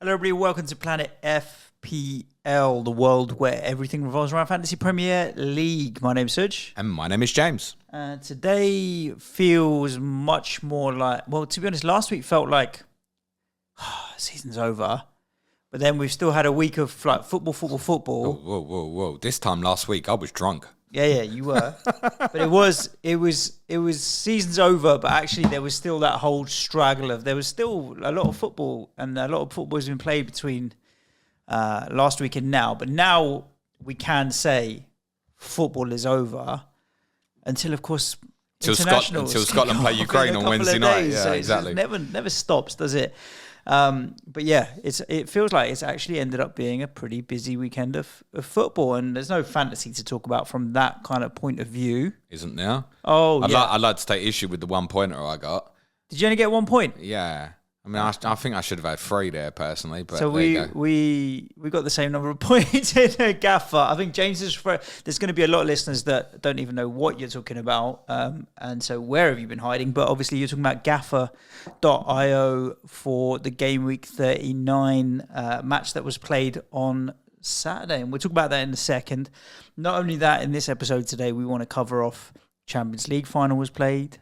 Hello everybody, welcome to Planet FPL, the world where everything revolves around Fantasy Premier League. My name's Suj. And my name is James. Today feels much more like, well, to be honest, last week felt like season's over. But then we've still had a week of like football. Whoa. This time last week, I was drunk. Yeah, you were. But it was season's over, but actually there was still that whole straggle of, there was still a lot of football, and a lot of football has been played between last week and now. But now we can say football is over until, of course, until Scotland play Ukraine on Wednesday night. Yeah, so exactly. It never stops, does it? But yeah, it feels like it's actually ended up being a pretty busy weekend of football, and there's no fantasy to talk about from that kind of point of view. Isn't there? Oh, I'd like to take issue with the 1 pointer I got. Did you only get 1 point? Yeah. I mean, I think I should have had 3 there personally, but so we got the same number of points in a gaffer. I think James is. There's going to be a lot of listeners that don't even know what you're talking about, and so where have you been hiding? But obviously, you're talking about Gaffer.io for the game week 39 match that was played on Saturday, and we'll talk about that in a second. Not only that, in this episode today, we want to cover off Champions League final was played.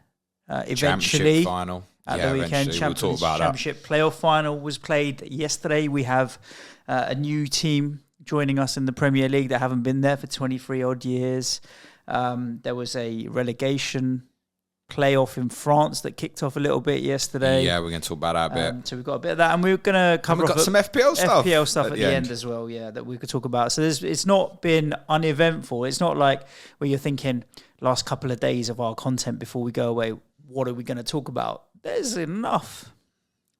Eventually, Championship final. At the weekend, Championship playoff final was played yesterday. We have a new team joining us in the Premier League that haven't been there for 23 odd years. There was a relegation playoff in France that kicked off a little bit yesterday. Yeah, we're going to talk about that a bit. So we've got a bit of that, and we're going to cover some FPL stuff. FPL stuff at the end as well, yeah, that we could talk about. So it's not been uneventful. It's not like where you're thinking last couple of days of our content before we go away, what are we going to talk about? There's enough.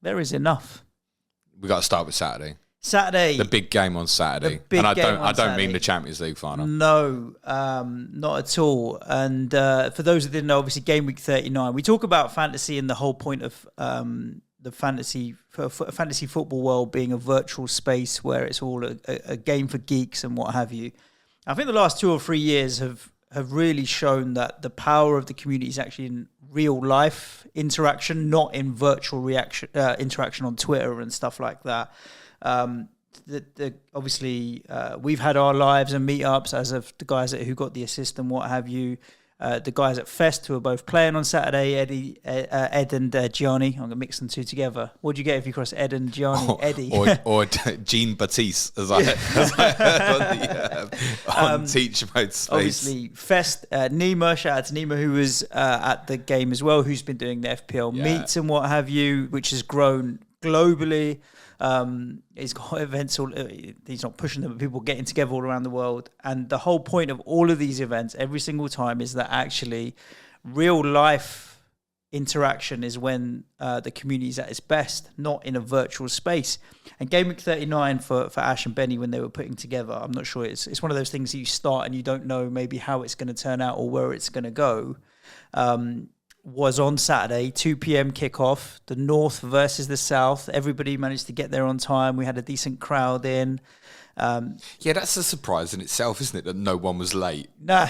There is enough. We got to start with Saturday. The big game on Saturday. I don't mean the Champions League final. No, not at all. And for those who didn't know, obviously game week 39. We talk about fantasy and the whole point of the fantasy football world being a virtual space where it's all a game for geeks and what have you. I think the last 2 or 3 years have really shown that the power of the community is actually in real life interaction, not in virtual interaction on Twitter and stuff like that. Obviously, we've had our lives and meetups, as of the guys who got the assist and what have you. The guys at Fest who are both playing on Saturday, Ed and Gianni. I'm going to mix them two together. What do you get if you cross Ed and Gianni? Eddie. Or Jean Baptiste, as I heard on Teach Mode Space. Obviously, Fest, Nima, shout out to Nima, who was at the game as well, who's been doing the FPL meets and what have you, which has grown globally. He's got events, he's not pushing them, but people getting together all around the world. And the whole point of all of these events every single time is that actually real life interaction is when the community is at its best, not in a virtual space. And Game Week 39 for Ash and Benny, when they were putting together, I'm not sure, it's one of those things that you start and you don't know maybe how it's going to turn out or where it's going to go. Was on Saturday, 2 p.m. kickoff, the North versus the South. Everybody managed to get there on time. We had a decent crowd in. Yeah, that's a surprise in itself, isn't it, that no one was late? Nah.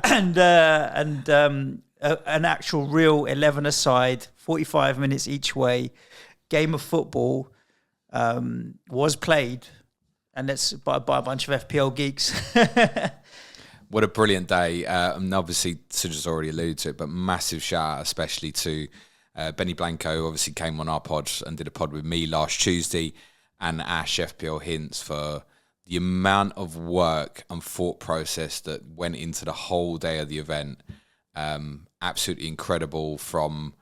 And an actual real 11-a-side, 45 minutes each way, game of football was played, and that's by a bunch of FPL geeks. What a brilliant day. And obviously, Suj has already alluded to it, but massive shout out especially to Benny Blanco, obviously came on our pod and did a pod with me last Tuesday, and Ash FPL Hints for the amount of work and thought process that went into the whole day of the event. Absolutely incredible, from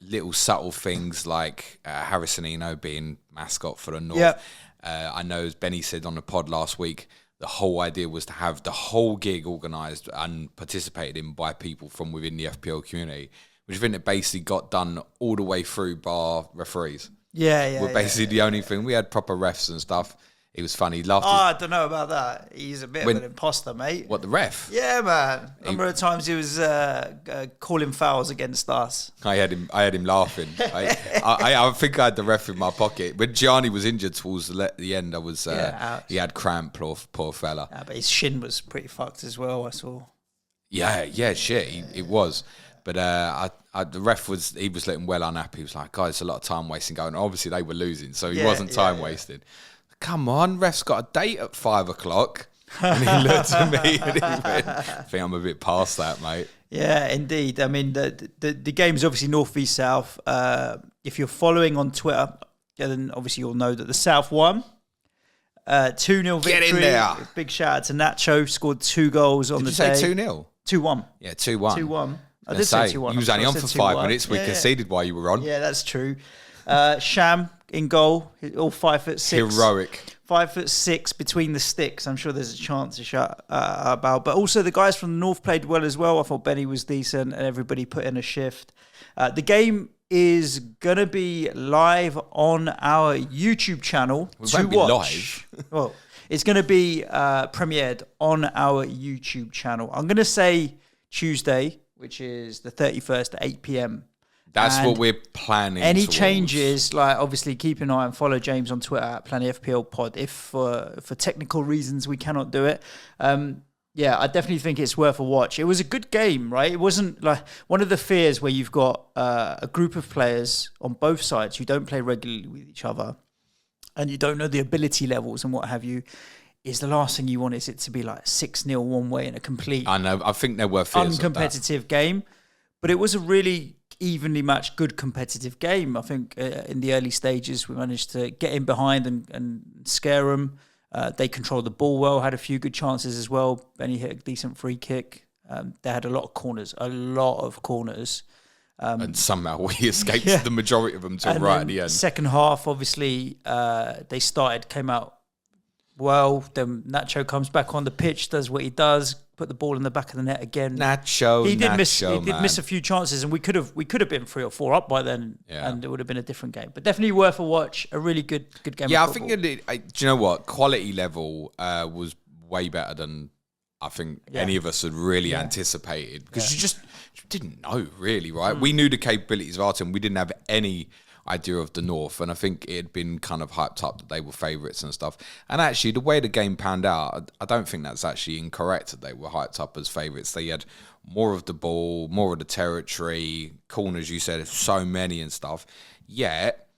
little subtle things like Harrison being mascot for the North. Yep. I know, as Benny said on the pod last week, the whole idea was to have the whole gig organised and participated in by people from within the FPL community, which I think it basically got done all the way through bar referees. Yeah. We're basically the only thing. We had proper refs and stuff. It was funny. I don't know about that. He's a bit of an imposter, mate. What, the ref? Yeah, man. Number of times he was calling fouls against us. I had him laughing. I think I had the ref in my pocket. When Gianni was injured towards the end, I was he had cramp, poor fella. Yeah, but his shin was pretty fucked as well, I saw. Yeah, shit, it was. But the ref was looking well unhappy. He was like, guys, it's a lot of time wasting going. Obviously, they were losing, so he wasn't time wasted. Come on, ref's got a date at 5 o'clock. And he looked at me and he went, I think I'm a bit past that, mate. Yeah, indeed. I mean, the game is obviously North v South. If you're following on Twitter, then obviously you'll know that the South won. 2-0 victory. Get in there. Big shout out to Nacho. Scored 2 goals on the day. Did you say 2-0? 2-1. Yeah, 2-1. 2-1. I did say 2-1. You was only on for 5 minutes. We conceded while you were on. Yeah, that's true. Sham in goal. All 5'6". Heroic. 5'6" between the sticks. I'm sure there's a chance to shut about. But also the guys from the North played well as well. I thought Benny was decent and everybody put in a shift. The game is going to be live on our YouTube channel to watch. Well, it's going to be premiered on our YouTube channel. I'm going to say Tuesday, which is the 31st at 8 p.m. That's what we're planning. Any changes, like obviously keep an eye and follow James on Twitter at Planet FPL Pod. If for technical reasons we cannot do it, I definitely think it's worth a watch. It was a good game, right? It wasn't like one of the fears where you've got a group of players on both sides who don't play regularly with each other and you don't know the ability levels and what have you. Is the last thing you want is it to be like 6-0 one way in a complete. I know. I think there were fears uncompetitive game, but it was a really evenly matched, good competitive game. I think in the early stages we managed to get in behind and scare them. They controlled the ball well, had a few good chances as well. Benny hit a decent free kick. They had a lot of corners. And somehow we escaped the majority of them till right at the end. Second half, obviously, came out well. Then Nacho comes back on the pitch, does what he does, put the ball in the back of the net again. He did miss a few chances, and we could have been 3 or 4 up by then, and it would have been a different game. But definitely worth a watch. A really good game. Yeah, of I think do you know what? Quality level was way better than I think any of us had really anticipated, because you just didn't know really, right? We knew the capabilities of our team. We didn't have any idea of the North, and I think it had been kind of hyped up that they were favourites and stuff. And actually, the way the game panned out, I don't think that's actually incorrect that they were hyped up as favourites. They had more of the ball, more of the territory, corners, you said, so many and stuff. Yet,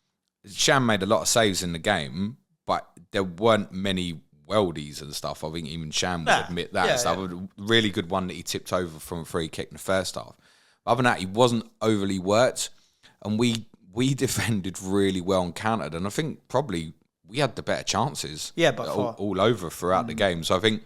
Sham made a lot of saves in the game, but there weren't many worldies and stuff. I think even Sham would admit that. A really good one that he tipped over from a free kick in the first half. Other than that, he wasn't overly worked, and we defended really well and countered, and I think probably we had the better chances all over throughout the game. So I think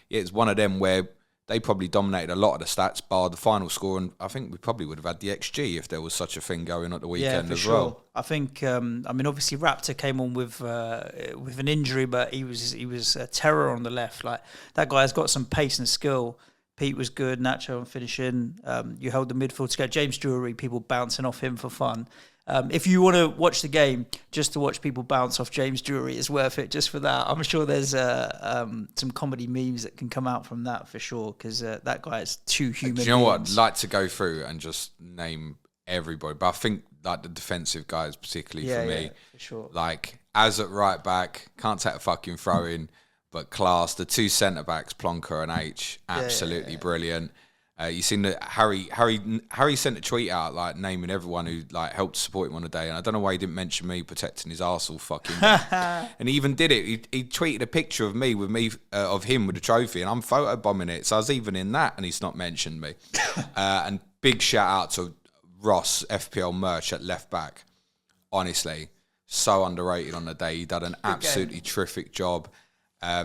it's one of them where they probably dominated a lot of the stats, bar the final score, and I think we probably would have had the XG if there was such a thing going at the weekend as well. I think, obviously Raptor came on with an injury, but he was a terror on the left. Like, that guy's got some pace and skill. Pete was good, Nacho on finishing. You held the midfield together. James Drury, people bouncing off him for fun. If you want to watch the game, just to watch people bounce off James Drury is worth it just for that. I'm sure there's some comedy memes that can come out from that for sure, because that guy is too human. Do you know what? I'd like to go through and just name everybody, but I think like the defensive guys, particularly for me, for sure. Like Az at right back, can't take a fucking throw in, but class. The 2 centre backs, Plonker and H, absolutely brilliant. You seen that Harry sent a tweet out like naming everyone who like helped support him on the day, and I don't know why he didn't mention me protecting his arsehole fucking and he even did it. He tweeted a picture of me of him with a trophy, and I'm photobombing it, so I was even in that, and he's not mentioned me. And big shout out to Ross FPL merch at left back. Honestly, so underrated on the day. He did an absolutely terrific job. I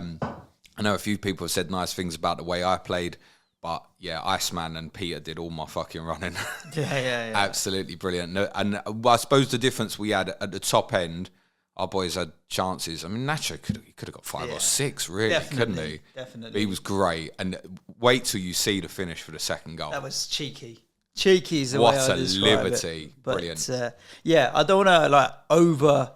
know a few people have said nice things about the way I played. But yeah, Iceman and Peter did all my fucking running. Absolutely brilliant. And I suppose the difference we had at the top end, our boys had chances. I mean, Nacho could have got 5 or 6, really, couldn't he? Definitely. But he was great. And wait till you see the finish for the second goal. That was cheeky. Cheeky is the way I describe liberty. It. But, brilliant. I don't want to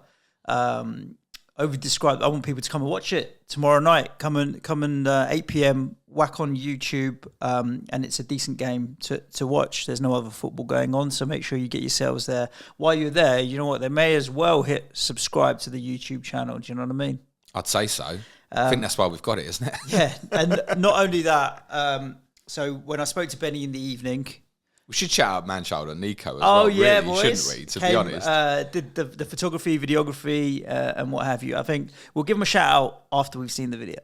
over describe. I want people to come and watch it tomorrow night. Come and 8 p.m. whack on YouTube, and it's a decent game to watch. There's no other football going on, so make sure you get yourselves there. While you're there, you know what? They may as well hit subscribe to the YouTube channel. Do you know what I mean? I'd say so. I think that's why we've got it, isn't it? Yeah, and not only that. So when I spoke to Benny in the evening, We should shout out Manchild and Nico as Oh well, yeah, really, boys. shouldn't we? To be honest, did the photography, videography, and what have you. I think we'll give them a shout out after we've seen the video.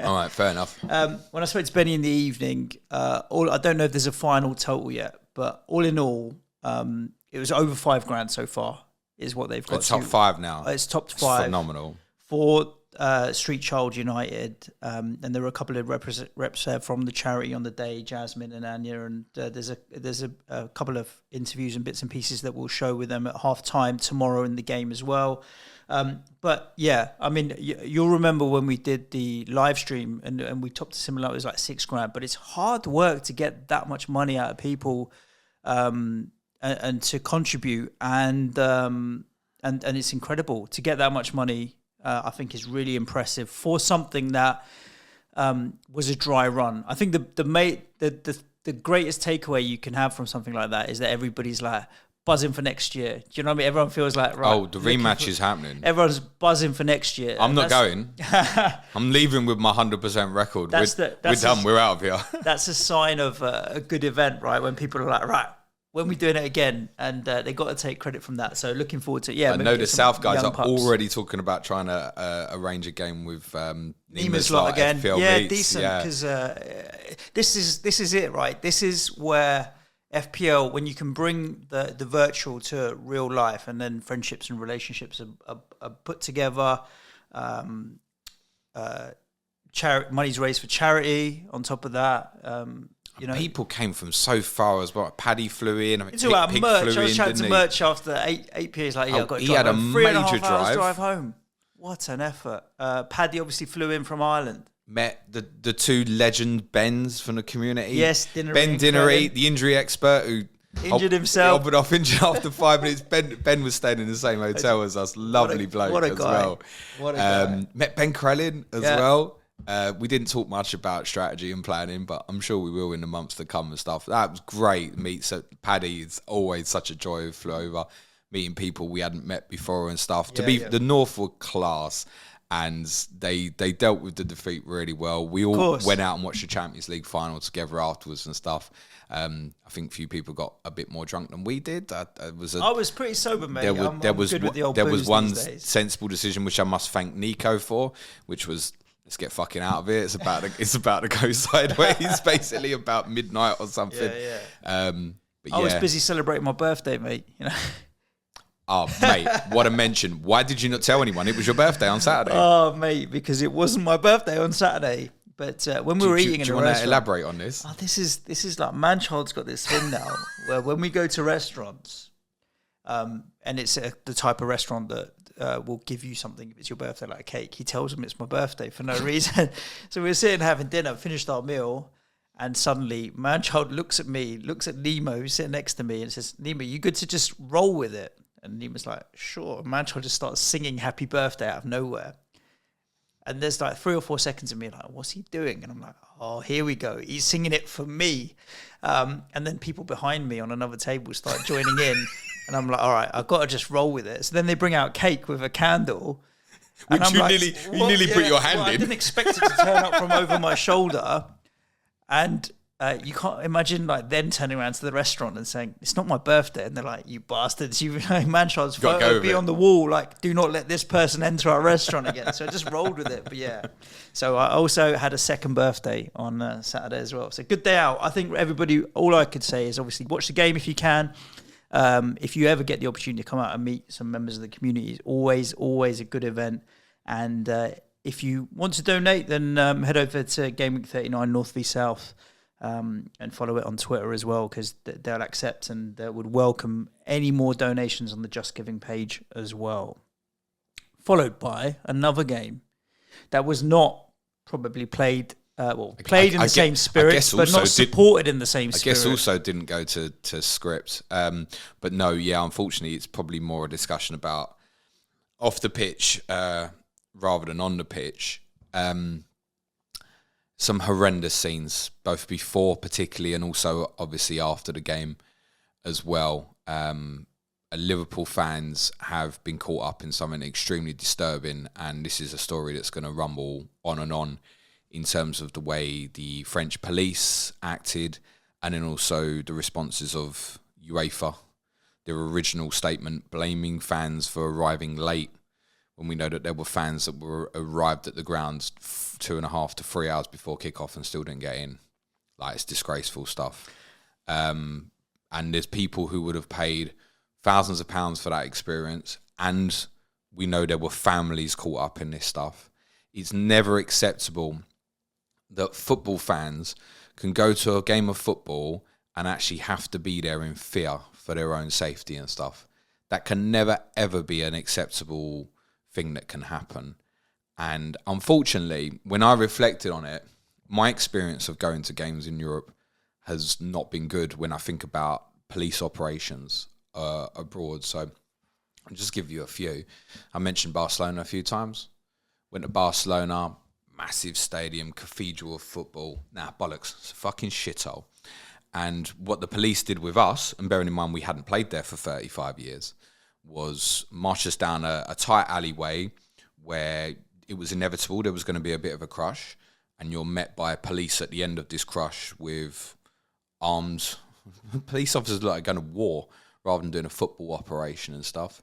All right, fair enough. When I spoke to Benny in the evening, I don't know if there's a final total yet, but all in all, it was over $5,000 so far. Is what they've got. It's top 5 now. It's top 5. Phenomenal. For Street Child United, and there were a couple of reps from the charity on the day, Jasmine and Anya, and there's a couple of interviews and bits and pieces that we'll show with them at half time tomorrow in the game as well. But yeah, I mean, you'll remember when we did the live stream and we topped a similar, it was like $6,000, but it's hard work to get that much money out of people, and to contribute, and it's incredible to get that much money. I think is really impressive for something that was a dry run. I think the greatest takeaway you can have from something like that is that everybody's like buzzing for next year. Do you know what I mean? Everyone feels like, right. Oh, the rematch is happening. Everyone's buzzing for next year. I'm not going. I'm leaving with my 100% record. We're done. We're out of here. That's a sign of a good event, right? When people are like, right, when we're doing it again, and they got to take credit from that. So looking forward to it. Yeah, I know the South guys are already talking about trying to arrange a game with Nima's lot again. FPL yeah, meets. Decent, because this is it, right? This is where FPL, when you can bring the virtual to real life, and then friendships and relationships are put together. Money's raised for charity. On top of that. People came from so far as well. Paddy flew in. It's about merch. I was chatting to merch after 8 p.m. Like, I've got to drive. He had a major drive home. What an effort. Paddy obviously flew in from Ireland. Met the two legend Bens from the community. Yes, Ben Dinnery, the injury expert who injured himself. Injured after 5 minutes. Ben was staying in the same hotel as us. Lovely bloke as well. What a guy. Met Ben Krellin as well. We didn't talk much about strategy and planning, but I'm sure we will in the months to come and stuff. That was great. Paddy is always such a joy. Flew over, meeting people we hadn't met before and stuff. The North were class, and they dealt with the defeat really well. We all went out and watched the Champions League final together afterwards and stuff. I think a few people got a bit more drunk than we did. I was pretty sober, mate. There was one sensible decision which I must thank Nico for, which was, let's get fucking out of it. It's about to go sideways. Basically about midnight or something. Yeah. I was busy celebrating my birthday, mate. You know. Oh, mate, what a mention. Why did you not tell anyone it was your birthday on Saturday? Oh, mate, because it wasn't my birthday on Saturday. But when we were eating in a restaurant... Do you want to elaborate on this? Oh, this is like, Manchild's got this thing now where when we go to restaurants, and it's the type of restaurant that will give you something if it's your birthday, like a cake. He tells them it's my birthday for no reason. So we were sitting having dinner, finished our meal, and suddenly Manchild looks at me, looks at Nemo, who's sitting next to me, and says, Nemo, you good to just roll with it? And Nemo's like, sure. Manchild just starts singing happy birthday out of nowhere. And there's like 3 or 4 seconds of me like, what's he doing? And I'm like, oh, here we go. He's singing it for me. And then people behind me on another table start joining in. And I'm like, all right, I've got to just roll with it. So then they bring out cake with a candle. Which you nearly put your hand in. I didn't expect it to turn up from over my shoulder. And you can't imagine like then turning around to the restaurant and saying, it's not my birthday. And they're like, you bastards, Manchild's photo be on the wall. Like, do not let this person enter our restaurant again. So I just rolled with it. But yeah. So I also had a second birthday on Saturday as well. So good day out. I think everybody, all I could say is obviously watch the game if you can. If you ever get the opportunity to come out and meet some members of the community, it's always a good event. And if you want to donate, then head over to Game Week 39 North v South and follow it on Twitter as well, because they'll accept and they would welcome any more donations on the Just Giving page as well. Followed by another game that was not probably played played in the same spirit, but not supported in the same spirit. I guess also didn't go to script. But no, unfortunately, it's probably more a discussion about off the pitch rather than on the pitch. Some horrendous scenes, both before particularly and also obviously after the game as well. Liverpool fans have been caught up in something extremely disturbing, and this is a story that's going to rumble on and on in terms of the way the French police acted and then also the responses of UEFA, their original statement blaming fans for arriving late, when we know that there were fans that were arrived at the grounds 2.5 to 3 hours before kickoff and still didn't get in. Like, it's disgraceful stuff. And there's people who would have paid thousands of pounds for that experience, and we know there were families caught up in this stuff. It's never acceptable that football fans can go to a game of football and actually have to be there in fear for their own safety and stuff. That can never, ever be an acceptable thing that can happen. And unfortunately, when I reflected on it, my experience of going to games in Europe has not been good when I think about police operations abroad. So I'll just give you a few. I mentioned Barcelona a few times. Went to Barcelona, massive stadium, cathedral of football. Nah, bollocks, it's a fucking shithole. And what the police did with us, and bearing in mind we hadn't played there for 35 years, was march us down a tight alleyway where it was inevitable there was going to be a bit of a crush, and you're met by police at the end of this crush with armed police officers like going to war rather than doing a football operation and stuff.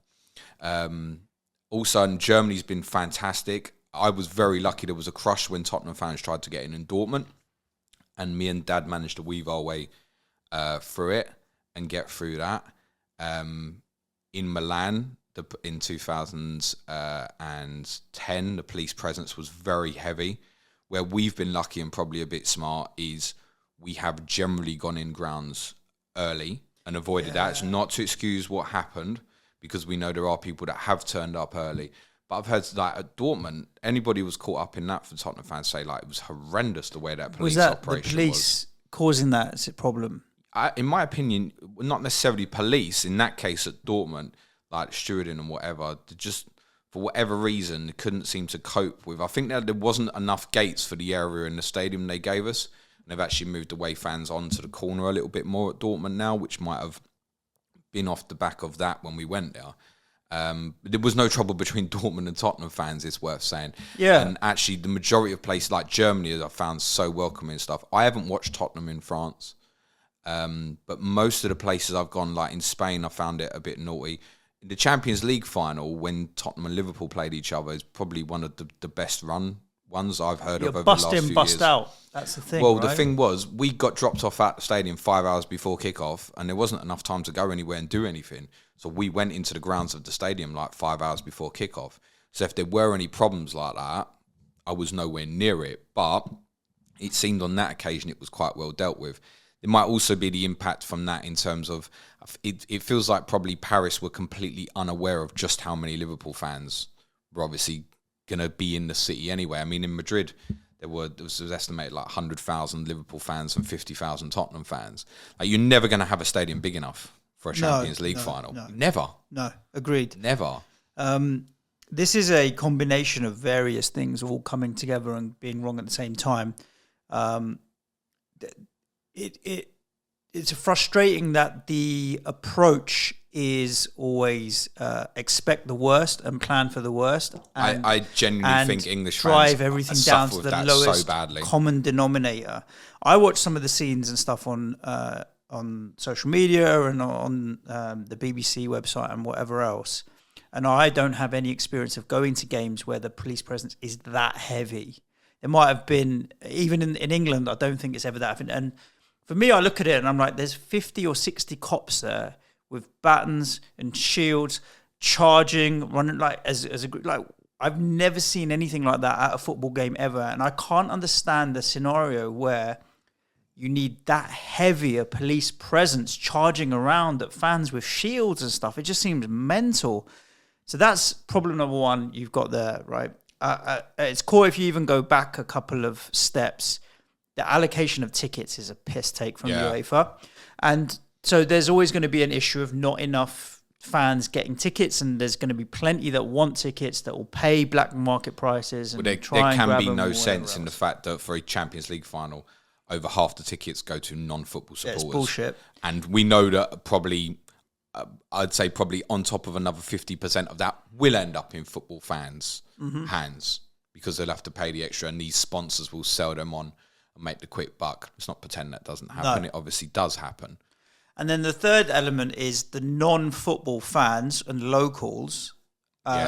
Also, Germany's been fantastic. I was very lucky there was a crush when Tottenham fans tried to get in Dortmund, and me and Dad managed to weave our way through it and get through that. In Milan, in 2010, the police presence was very heavy. Where we've been lucky and probably a bit smart is we have generally gone in grounds early and avoided that. It's not to excuse what happened, because we know there are people that have turned up early. But I've heard, like, at Dortmund, anybody was caught up in that for Tottenham fans say, like, it was horrendous the way that police operation was. Was that the police causing that as a problem? In my opinion, not necessarily police. In that case at Dortmund, like stewarding and whatever, just for whatever reason, they couldn't seem to cope with. I think that there wasn't enough gates for the area in the stadium they gave us. And they've actually moved away fans onto the corner a little bit more at Dortmund now, which might have been off the back of that when we went there. There was no trouble between Dortmund and Tottenham fans, it's worth saying. Yeah. And actually, the majority of places like Germany I found so welcoming and stuff. I haven't watched Tottenham in France, but most of the places I've gone, like in Spain, I found it a bit naughty. In the Champions League final, when Tottenham and Liverpool played each other, is probably one of the best run ones I've heard of over the last few years. Bust out. That's the thing. Well, right? The thing was, we got dropped off at the stadium 5 hours before kickoff, and there wasn't enough time to go anywhere and do anything. So we went into the grounds of the stadium like 5 hours before kickoff. So if there were any problems like that, I was nowhere near it. But it seemed on that occasion it was quite well dealt with. There might also be the impact from that in terms of, it feels like probably Paris were completely unaware of just how many Liverpool fans were obviously going to be in the city anyway. I mean, in Madrid, there was estimated like 100,000 Liverpool fans and 50,000 Tottenham fans. Like, you're never going to have a stadium big enough for a Champions League final. No. Never. No, agreed. Never. This is a combination of various things all coming together and being wrong at the same time. It's frustrating that the approach is always expect the worst and plan for the worst. And, I genuinely think English drive fans everything down to the lowest common denominator. I watch some of the scenes and stuff on social media and on the BBC website and whatever else, and I don't have any experience of going to games where the police presence is that heavy. It might have been, even in England, I don't think it's ever that heavy. And for me, I look at it and I'm like, there's 50 or 60 cops there with batons and shields, charging, running like as a group. Like, I've never seen anything like that at a football game ever, and I can't understand the scenario where you need that heavy a police presence charging around at fans with shields and stuff. It just seems mental. So that's problem number one you've got there, right? It's cool if you even go back a couple of steps. The allocation of tickets is a piss take from UEFA. And so there's always going to be an issue of not enough fans getting tickets, and there's going to be plenty that want tickets that will pay black market prices. And there can be no sense in the fact that for a Champions League final, over half the tickets go to non-football supporters. It's bullshit. And we know that probably, I'd say probably on top of another 50% of that will end up in football fans' hands, because they'll have to pay the extra, and these sponsors will sell them on and make the quick buck. Let's not pretend that doesn't happen. No. It obviously does happen. And then the third element is the non-football fans and locals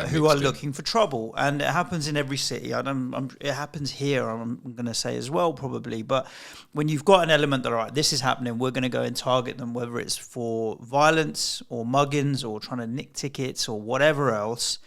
who are looking for trouble. And it happens in every city. It happens here, I'm going to say as well, probably. But when you've got an element that, all right, this is happening, we're going to go and target them, whether it's for violence or muggings or trying to nick tickets or whatever else,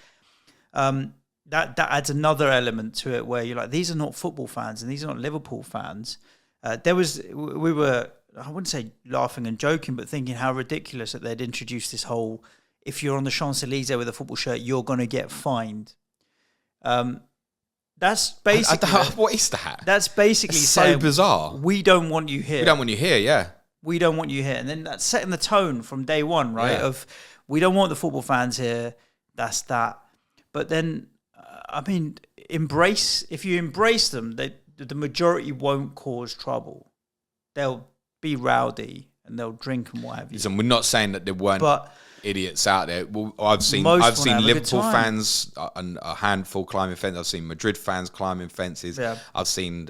that adds another element to it where you're like, these are not football fans and these are not Liverpool fans. We were, I wouldn't say laughing and joking, but thinking how ridiculous that they'd introduced this whole, if you're on the Champs-Élysées with a football shirt, you're going to get fined. That's basically... what is that? That's basically it's saying, so bizarre. We don't want you here. We don't want you here, yeah. We don't want you here. And then that's setting the tone from day one, right? Yeah. Of, we don't want the football fans here. That's that. But then, if you embrace them, the majority won't cause trouble. They'll be rowdy and they'll drink and what have you. Listen, we're not saying that there weren't idiots out there. Well, I've seen Liverpool fans and a handful climbing fences. I've seen Madrid fans climbing fences. Yeah. I've seen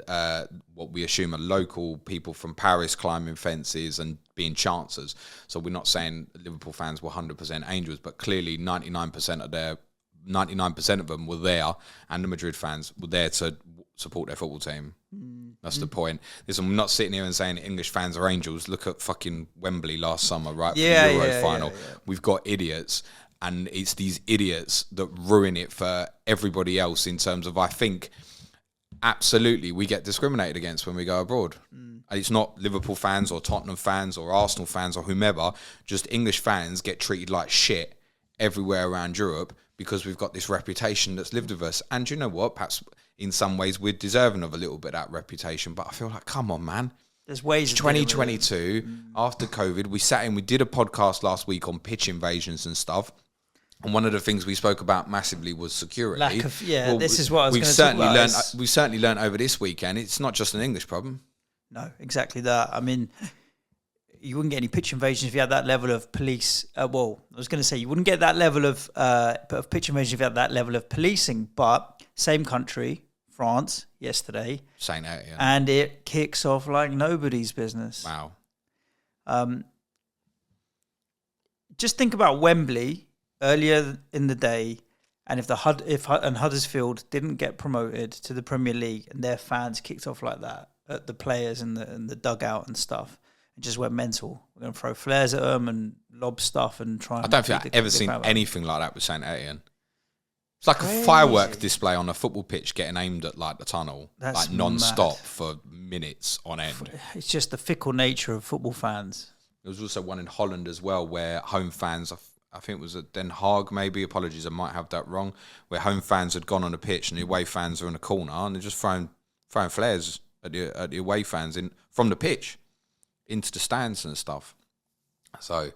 what we assume are local people from Paris climbing fences and being chancers. So we're not saying Liverpool fans were 100% angels, but clearly 99% of them were there, and the Madrid fans were there to support their football team. That's the point. Listen, I'm not sitting here and saying English fans are angels. Look at fucking Wembley last summer, right? For the Euro final. Yeah. We've got idiots, and it's these idiots that ruin it for everybody else in terms of, I think, absolutely, we get discriminated against when we go abroad. It's not Liverpool fans or Tottenham fans or Arsenal fans or whomever. Just English fans get treated like shit everywhere around Europe because we've got this reputation that's lived with us. And you know what? Perhaps in some ways we're deserving of a little bit of that reputation, but I feel like, come on, man. There's ways. It's 2022, after COVID. We did a podcast last week on pitch invasions and stuff. And one of the things we spoke about massively was security. This is what I was going to talk about. We've certainly learned over this weekend, it's not just an English problem. No, exactly that. I mean, you wouldn't get any pitch invasions if you had that level of police. I was going to say you wouldn't get that level of pitch invasions if you had that level of policing, but same country, France, yesterday. Saying that, yeah. And it kicks off like nobody's business. Wow. Just think about Wembley earlier in the day, and if Huddersfield didn't get promoted to the Premier League and their fans kicked off like that at the players in the dugout and stuff, it just went mental. We're going to throw flares at them and lob stuff and try. I don't think I've ever seen anything like that with St. Etienne. It's like a firework display on a football pitch getting aimed at like the tunnel, like non-stop for minutes on end. It's just the fickle nature of football fans. There was also one in Holland as well where home fans, I think it was at Den Haag maybe, apologies, I might have that wrong, where home fans had gone on the pitch and the away fans are in a corner and they're just throwing flares at the away fans from the pitch into the stands and stuff. So,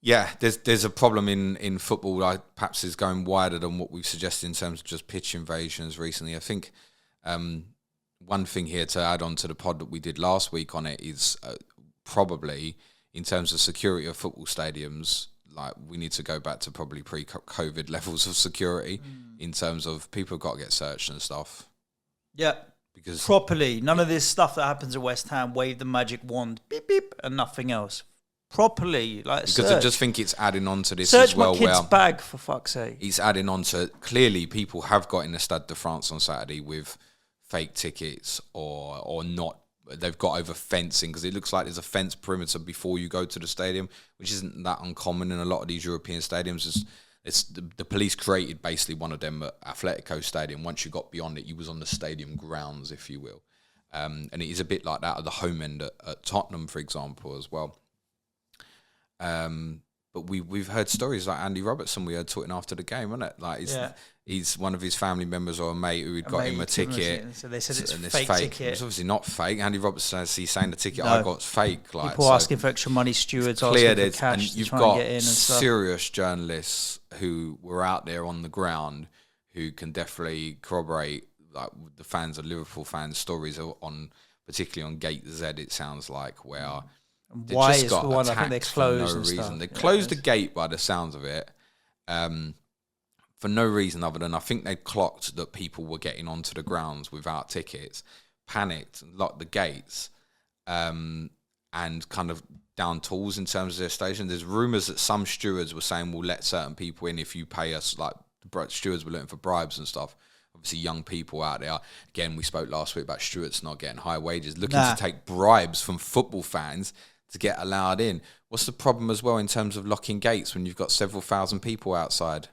yeah, there's a problem in football that perhaps is going wider than what we've suggested in terms of just pitch invasions recently. I think one thing here to add on to the pod that we did last week on it is probably in terms of security of football stadiums, like we need to go back to probably pre-COVID levels of security in terms of people have got to get searched and stuff. Yeah. Because properly, none of this stuff that happens at West Ham, wave the magic wand, beep, beep, and nothing else. Properly, like because I just think it's adding on to this search as well. My kid's bag, for fuck's sake. It's adding on to, clearly people have got in the Stade de France on Saturday with fake tickets or not. They've got over fencing because it looks like there's a fence perimeter before you go to the stadium, which isn't that uncommon in a lot of these European stadiums. It's the police created basically one of them at Atletico Stadium. Once you got beyond it, you was on the stadium grounds, if you will. And it is a bit like that at the home end at Tottenham, for example, as well. But we've heard stories like Andy Robertson. We heard talking after the game, wasn't it? Like he's one of his family members or a mate who had got him a ticket. So they said it's fake ticket. It's obviously not fake. Andy Robertson, he's saying the ticket I got's fake. Like, people asking for extra money, stewards asking for cash and you've got serious journalists who were out there on the ground who can definitely corroborate like the fans of Liverpool fans' stories on, particularly on Gate Z. It sounds like where. Why is the one? I think they closed for no reason. Stuff. They closed the gate by the sounds of it, for no reason other than I think they clocked that people were getting onto the grounds without tickets. panicked, locked the gates, and kind of down tools in terms of their station. There's rumours that some stewards were saying we'll let certain people in if you pay us, like the stewards were looking for bribes and stuff. Obviously, young people out there. Again, we spoke last week about stewards not getting high wages, looking to take bribes from football fans to get allowed in. What's the problem as well in terms of locking gates when you've got several thousand people outside?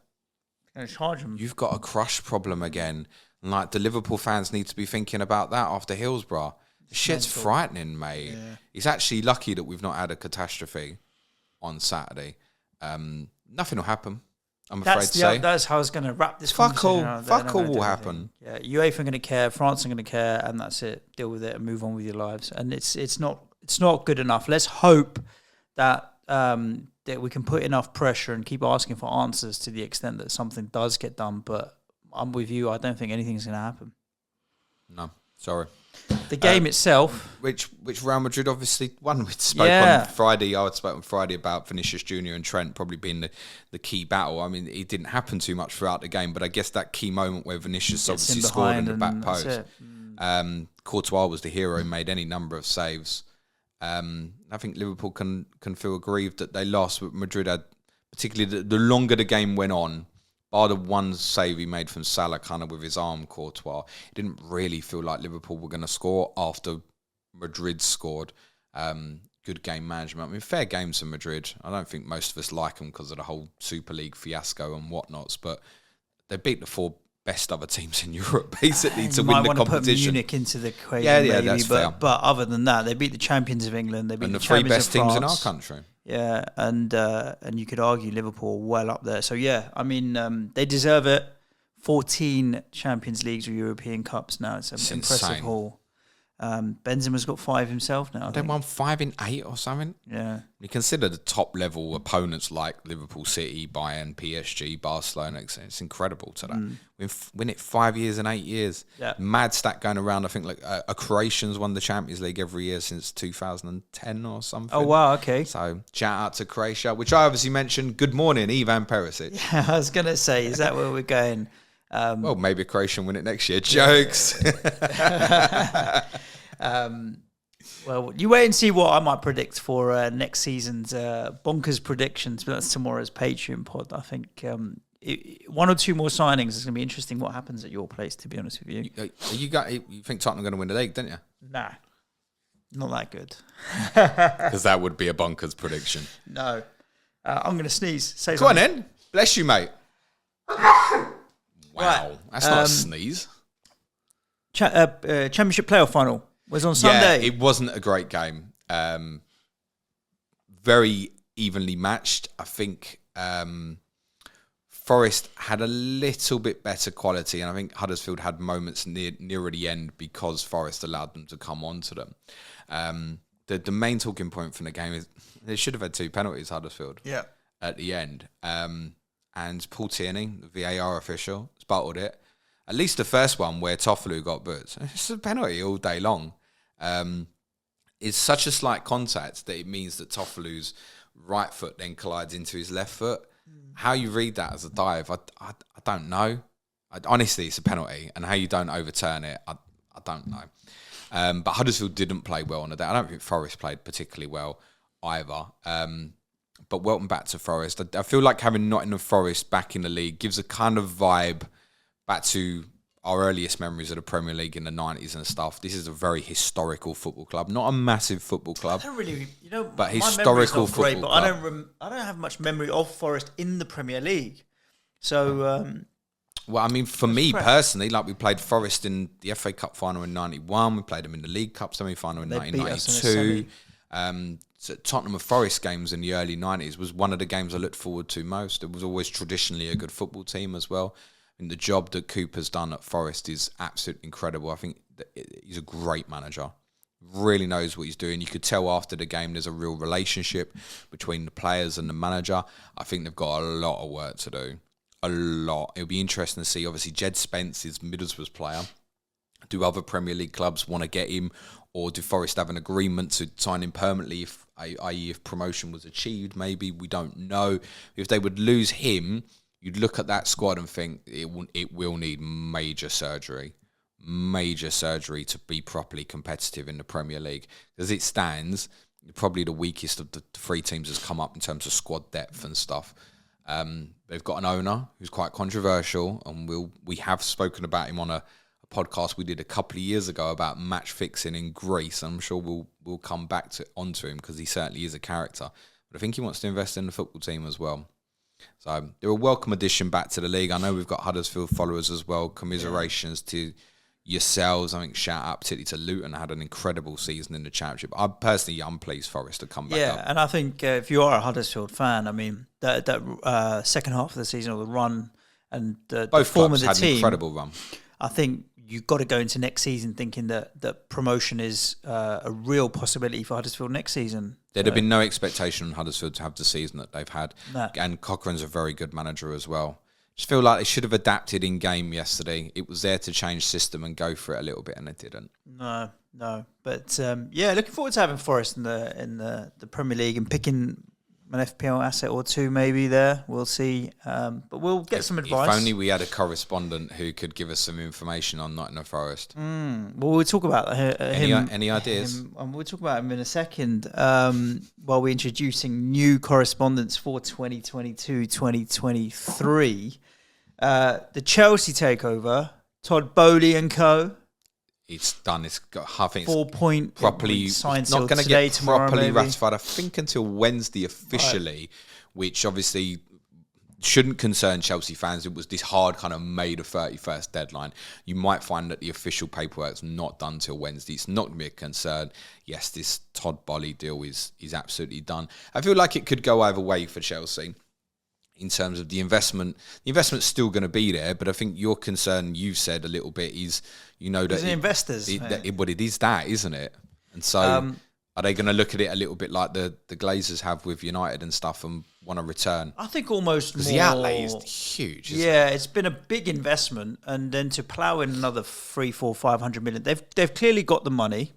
And charge them. You've got a crush problem again. And like the Liverpool fans need to be thinking about that after Hillsborough. The shit's frightening, mate. Yeah. It's actually lucky that we've not had a catastrophe on Saturday. Nothing will happen, I'm afraid to say. That's how I was going to wrap this Fuck all will happen. Yeah, UEFA are going to care, France are going to care, and that's it. Deal with it and move on with your lives. And it's not good enough. Let's hope that that we can put enough pressure and keep asking for answers to the extent that something does get done. But I'm with you. I don't think anything's going to happen. No, sorry. The game itself, which Real Madrid obviously won. We spoke on Friday. I spoke on Friday about Vinicius Junior and Trent probably being the key battle. I mean, it didn't happen too much throughout the game, but I guess that key moment where Vinicius obviously scored in the back post. Courtois was the hero, and made any number of saves. I think Liverpool can feel aggrieved that they lost, but Madrid had, particularly the longer the game went on, bar the one save he made from Salah kind of with his arm, Courtois, it didn't really feel like Liverpool were going to score after Madrid scored. Good game management. I mean, fair games for Madrid. I don't think most of us like them because of the whole Super League fiasco and whatnots, but they beat the four best other teams in Europe, basically, to win the competition. You might want to put Munich into the equation, maybe, that's fair. But other than that, they beat the champions of England. They beat and the three champions best of teams France. in our country. Yeah, and you could argue Liverpool well up there. So yeah, I mean, they deserve it. 14 Champions Leagues or European Cups now. It's an impressive haul. Benzema's got 5 himself now. They won 5 in 8 or something. Yeah. You consider the top level opponents like Liverpool, City, Bayern, PSG, Barcelona. It's incredible to that. Win it 5 years and 8 years. Yeah. Mad stat going around. I think like a Croatian's won the Champions League every year since 2010 or something. Oh wow, okay. So shout out to Croatia, which I obviously mentioned. Good morning, Ivan Perisic. Yeah, I was gonna say, is that where we're going? Well, maybe Croatia will win it next year. Jokes. Well, you wait and see what I might predict for next season's bonkers predictions. But that's tomorrow's Patreon pod. I think 1 or 2 more signings is going to be interesting. What happens at your place? To be honest with you, you think Tottenham are going to win the league, don't you? Nah, not that good. Because that would be a bonkers prediction. No, I'm going to sneeze. Say Go something. on then. Bless you, mate. Wow, right. That's not a sneeze. Championship playoff final was on Sunday. Yeah, it wasn't a great game. Very evenly matched. I think Forest had a little bit better quality, and I think Huddersfield had moments nearer the end because Forest allowed them to come onto them. The main talking point from the game is they should have had 2 penalties, Huddersfield, at the end. And Paul Tierney, the VAR official, spotted it. At least the first one where Toffolo got booked. It's a penalty all day long. It's such a slight contact that it means that Toffolo's right foot then collides into his left foot. How you read that as a dive, I don't know. Honestly, it's a penalty. And how you don't overturn it, I don't know. But Huddersfield didn't play well on the day. I don't think Forest played particularly well either. But welcome back to Forest. I feel like having Nottingham Forest back in the league gives a kind of vibe back to our earliest memories of the Premier League in the 90s and stuff. This is a very historical football club, not a massive football club. I don't really, but historical football great, but club. I don't have much memory of Forest in the Premier League. So, well, I mean, for me personally, like we played Forest in the FA Cup final in '91. We played them in the League Cup semi-final in 1992. So Tottenham and Forest games in the early 90s was one of the games I looked forward to most. It was always traditionally a good football team as well. And the job that Cooper's done at Forest is absolutely incredible. I think that he's a great manager. Really knows what he's doing. You could tell after the game there's a real relationship between the players and the manager. I think they've got a lot of work to do. A lot. It'll be interesting to see. Obviously, Jed Spence is Middlesbrough's player. Do other Premier League clubs want to get him? Or do Forest have an agreement to sign him permanently, i.e. if promotion was achieved? Maybe, we don't know. If they would lose him, you'd look at that squad and think it will need major surgery. major surgery to be properly competitive in the Premier League. As it stands, probably the weakest of the three teams has come up in terms of squad depth and stuff. They've got an owner who's quite controversial, and we have spoken about him on a podcast we did a couple of years ago about match fixing in Greece. I'm sure we'll come back onto him because he certainly is a character. But I think he wants to invest in the football team as well. So they're a welcome addition back to the league. I know we've got Huddersfield followers as well. Commiserations to yourselves. I think shout out particularly to Luton, had an incredible season in the Championship. I'm pleased Forest to come back up. Yeah, and I think if you are a Huddersfield fan, I mean, that second half of the season, or the run and the form of the team, had an incredible run. I think you've got to go into next season thinking that promotion is a real possibility for Huddersfield next season. There'd have been no expectation on Huddersfield to have the season that they've had. No. And Cochrane's a very good manager as well. Just feel like they should have adapted in game yesterday. It was there to change system and go for it a little bit, and it didn't. No. But looking forward to having Forest in the Premier League and picking an FPL asset or two maybe there. We'll see. But we'll get some advice. If only we had a correspondent who could give us some information on Nottingham Forest. Well, we'll talk about him. Any ideas? We'll talk about him in a second. While we're introducing new correspondents for 2022-2023. The Chelsea takeover, Todd Bowley and co. It's done. It's got, I think, 4 point properly signed. Not going to get tomorrow, properly maybe ratified. I think until Wednesday officially, which obviously shouldn't concern Chelsea fans. It was this hard kind of May the 31st deadline. You might find that the official paperwork's not done till Wednesday. It's not going to be a concern. Yes, this Todd Bowley deal is absolutely done. I feel like it could go either way for Chelsea. In terms of the investment, the investment's still going to be there, but I think your concern, you've said a little bit, is that the investors. But it is that, isn't it? And so, are they going to look at it a little bit like the Glazers have with United and stuff, and want to return? I think almost more. Because the outlay is huge. Yeah, it's been a big investment, and then to plough in another 300-500 million, they've clearly got the money.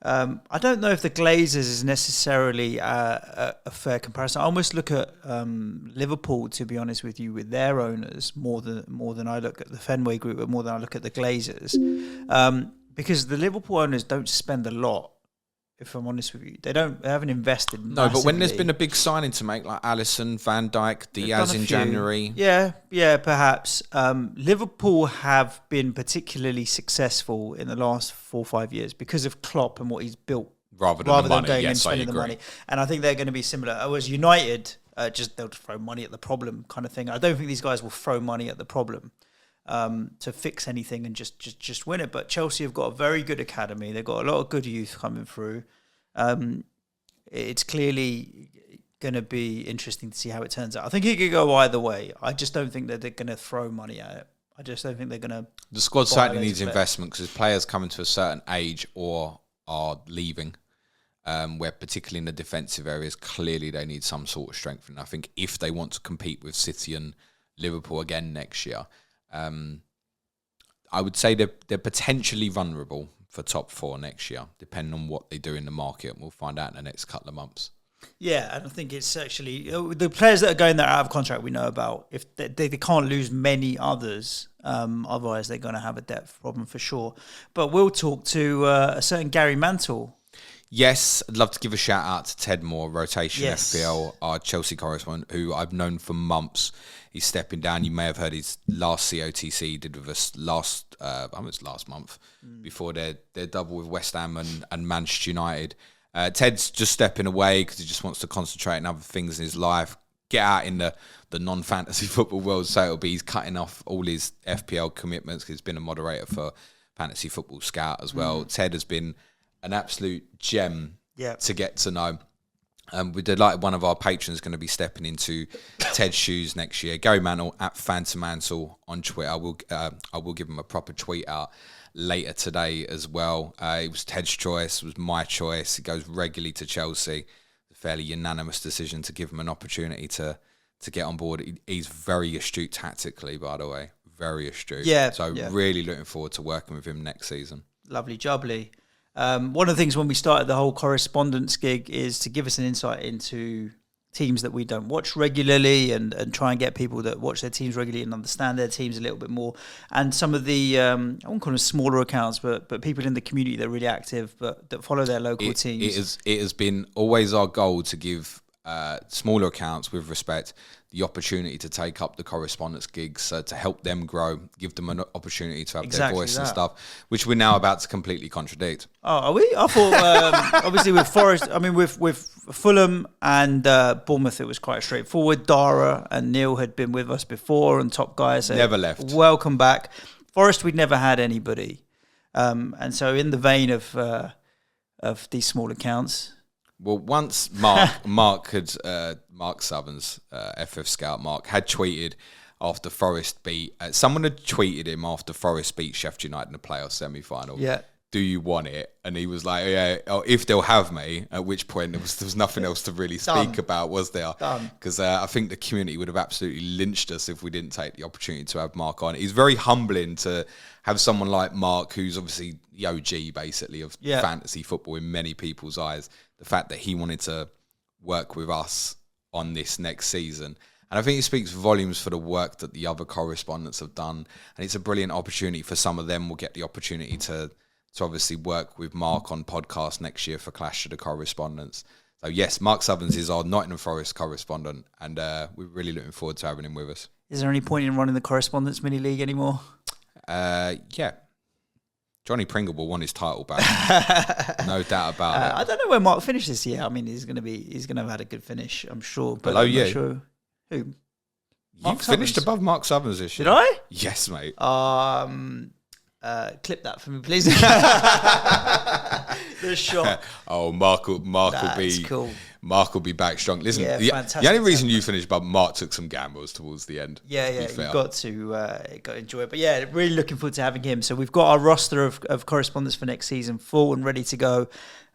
I don't know if the Glazers is necessarily a fair comparison. I almost look at Liverpool, to be honest with you, with their owners more than I look at the Fenway Group, but more than I look at the Glazers, because the Liverpool owners don't spend a lot. If I'm honest with you, they haven't invested massively. No, but when there's been a big signing to make, like Alisson, Van Dijk, Diaz in January. Yeah, perhaps. Liverpool have been particularly successful in the last 4 or 5 years because of Klopp and what he's built. Rather than going and spending the money. And I think they're going to be similar. Whereas United, they'll throw money at the problem kind of thing. I don't think these guys will throw money at the problem to fix anything and just win it. But Chelsea have got a very good academy. They've got a lot of good youth coming through. It's clearly going to be interesting to see how it turns out. I think it could go either way. I just don't think that they're going to throw money at it. I just don't think they're going to. The squad certainly needs investment because players coming to a certain age or are leaving, where particularly in the defensive areas, clearly they need some sort of strengthening. I think if they want to compete with City and Liverpool again next year, I would say they're potentially vulnerable for top 4 next year, depending on what they do in the market. We'll find out in the next couple of months. Yeah, and I think it's actually the players that are going there out of contract we know about. If they can't lose many others, otherwise they're going to have a depth problem for sure. But we'll talk to a certain Gary Mantle. Yes, I'd love to give a shout out to Ted Moore, Rotation FPL, our Chelsea correspondent, who I've known for months. He's stepping down. You may have heard his last COTC he did with us last month, before their double with West Ham and Manchester United. Ted's just stepping away because he just wants to concentrate on other things in his life, get out in the non-fantasy football world. So he's cutting off all his FPL commitments because he's been a moderator for Fantasy Football Scout as well. Ted has been an absolute gem to get to know. We're delighted one of our patrons is going to be stepping into Ted's shoes next year. Gary Mantle at Phantomantle on Twitter. I will give him a proper tweet out later today as well. It was Ted's choice, it was my choice. He goes regularly to Chelsea. A fairly unanimous decision to give him an opportunity to get on board. He's very astute tactically, by the way. Very astute. Really looking forward to working with him next season. Lovely jubbly. One of the things when we started the whole correspondence gig is to give us an insight into teams that we don't watch regularly, and try and get people that watch their teams regularly and understand their teams a little bit more. And some of the, I won't call them smaller accounts, but people in the community that are really active, but that follow their local teams. It has been always our goal to give smaller accounts, with respect, the opportunity to take up the correspondence gigs, to help them grow, give them an opportunity to have their voice and stuff, which we're now about to completely contradict. Oh, are we? I thought, obviously with Forest, I mean, with Fulham and Bournemouth, it was quite straightforward. Dara and Neil had been with us before, and top guys. So never left. Welcome back. Forest, we'd never had anybody. And so in the vein of these small accounts... Well, once Mark Southerns, FF Scout Mark, had tweeted after Forest beat, someone had tweeted him after Forest beat Sheffield United in the playoff semi-final. Yeah. Do you want it? And he was like, yeah, if they'll have me, at which point there was nothing else to really speak about, was there? Because I think the community would have absolutely lynched us if we didn't take the opportunity to have Mark on. It's very humbling to have someone like Mark, who's obviously the OG, basically, of fantasy football in many people's eyes. The fact that he wanted to work with us on this next season. And I think it speaks volumes for the work that the other correspondents have done. And it's a brilliant opportunity for some of them. We'll get the opportunity to obviously work with Mark on podcast next year for Clash of the Correspondents. So yes, Mark Southerns is our Nottingham Forest correspondent, and we're really looking forward to having him with us. Is there any point in running the Correspondents Mini League anymore? Yeah. Johnny Pringle will want his title back. No doubt about it. I don't know where Mark finished this year. I mean, he's going to have had a good finish, I'm sure. But below I'm you. Not sure. Who? You finished above Mark Southerns this year. Did I? Yes, mate. Clip that for me, please. The shock. Mark will be cool. Mark will be back strong. Listen, the only reason you finished, but Mark took some gambles towards the end. Yeah, you've got to enjoy it. But yeah, really looking forward to having him. So we've got our roster of correspondents for next season full and ready to go.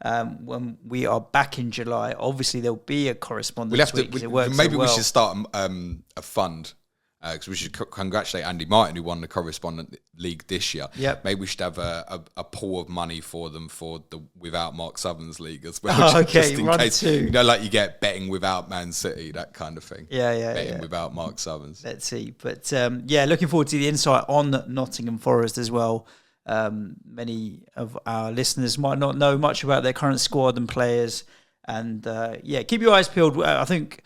When we are back in July, obviously there'll be a correspondence week. We should start a fund. Because we should congratulate Andy Martin, who won the Correspondent League this year. Yep. Maybe we should have a pool of money for them for the Without Mark Southerns League as well. Okay, just in run case, two. like you get betting without Man City, that kind of thing. Betting without Mark Southerns. Let's see. But looking forward to the insight on Nottingham Forest as well. Many of our listeners might not know much about their current squad and players. And keep your eyes peeled. I think...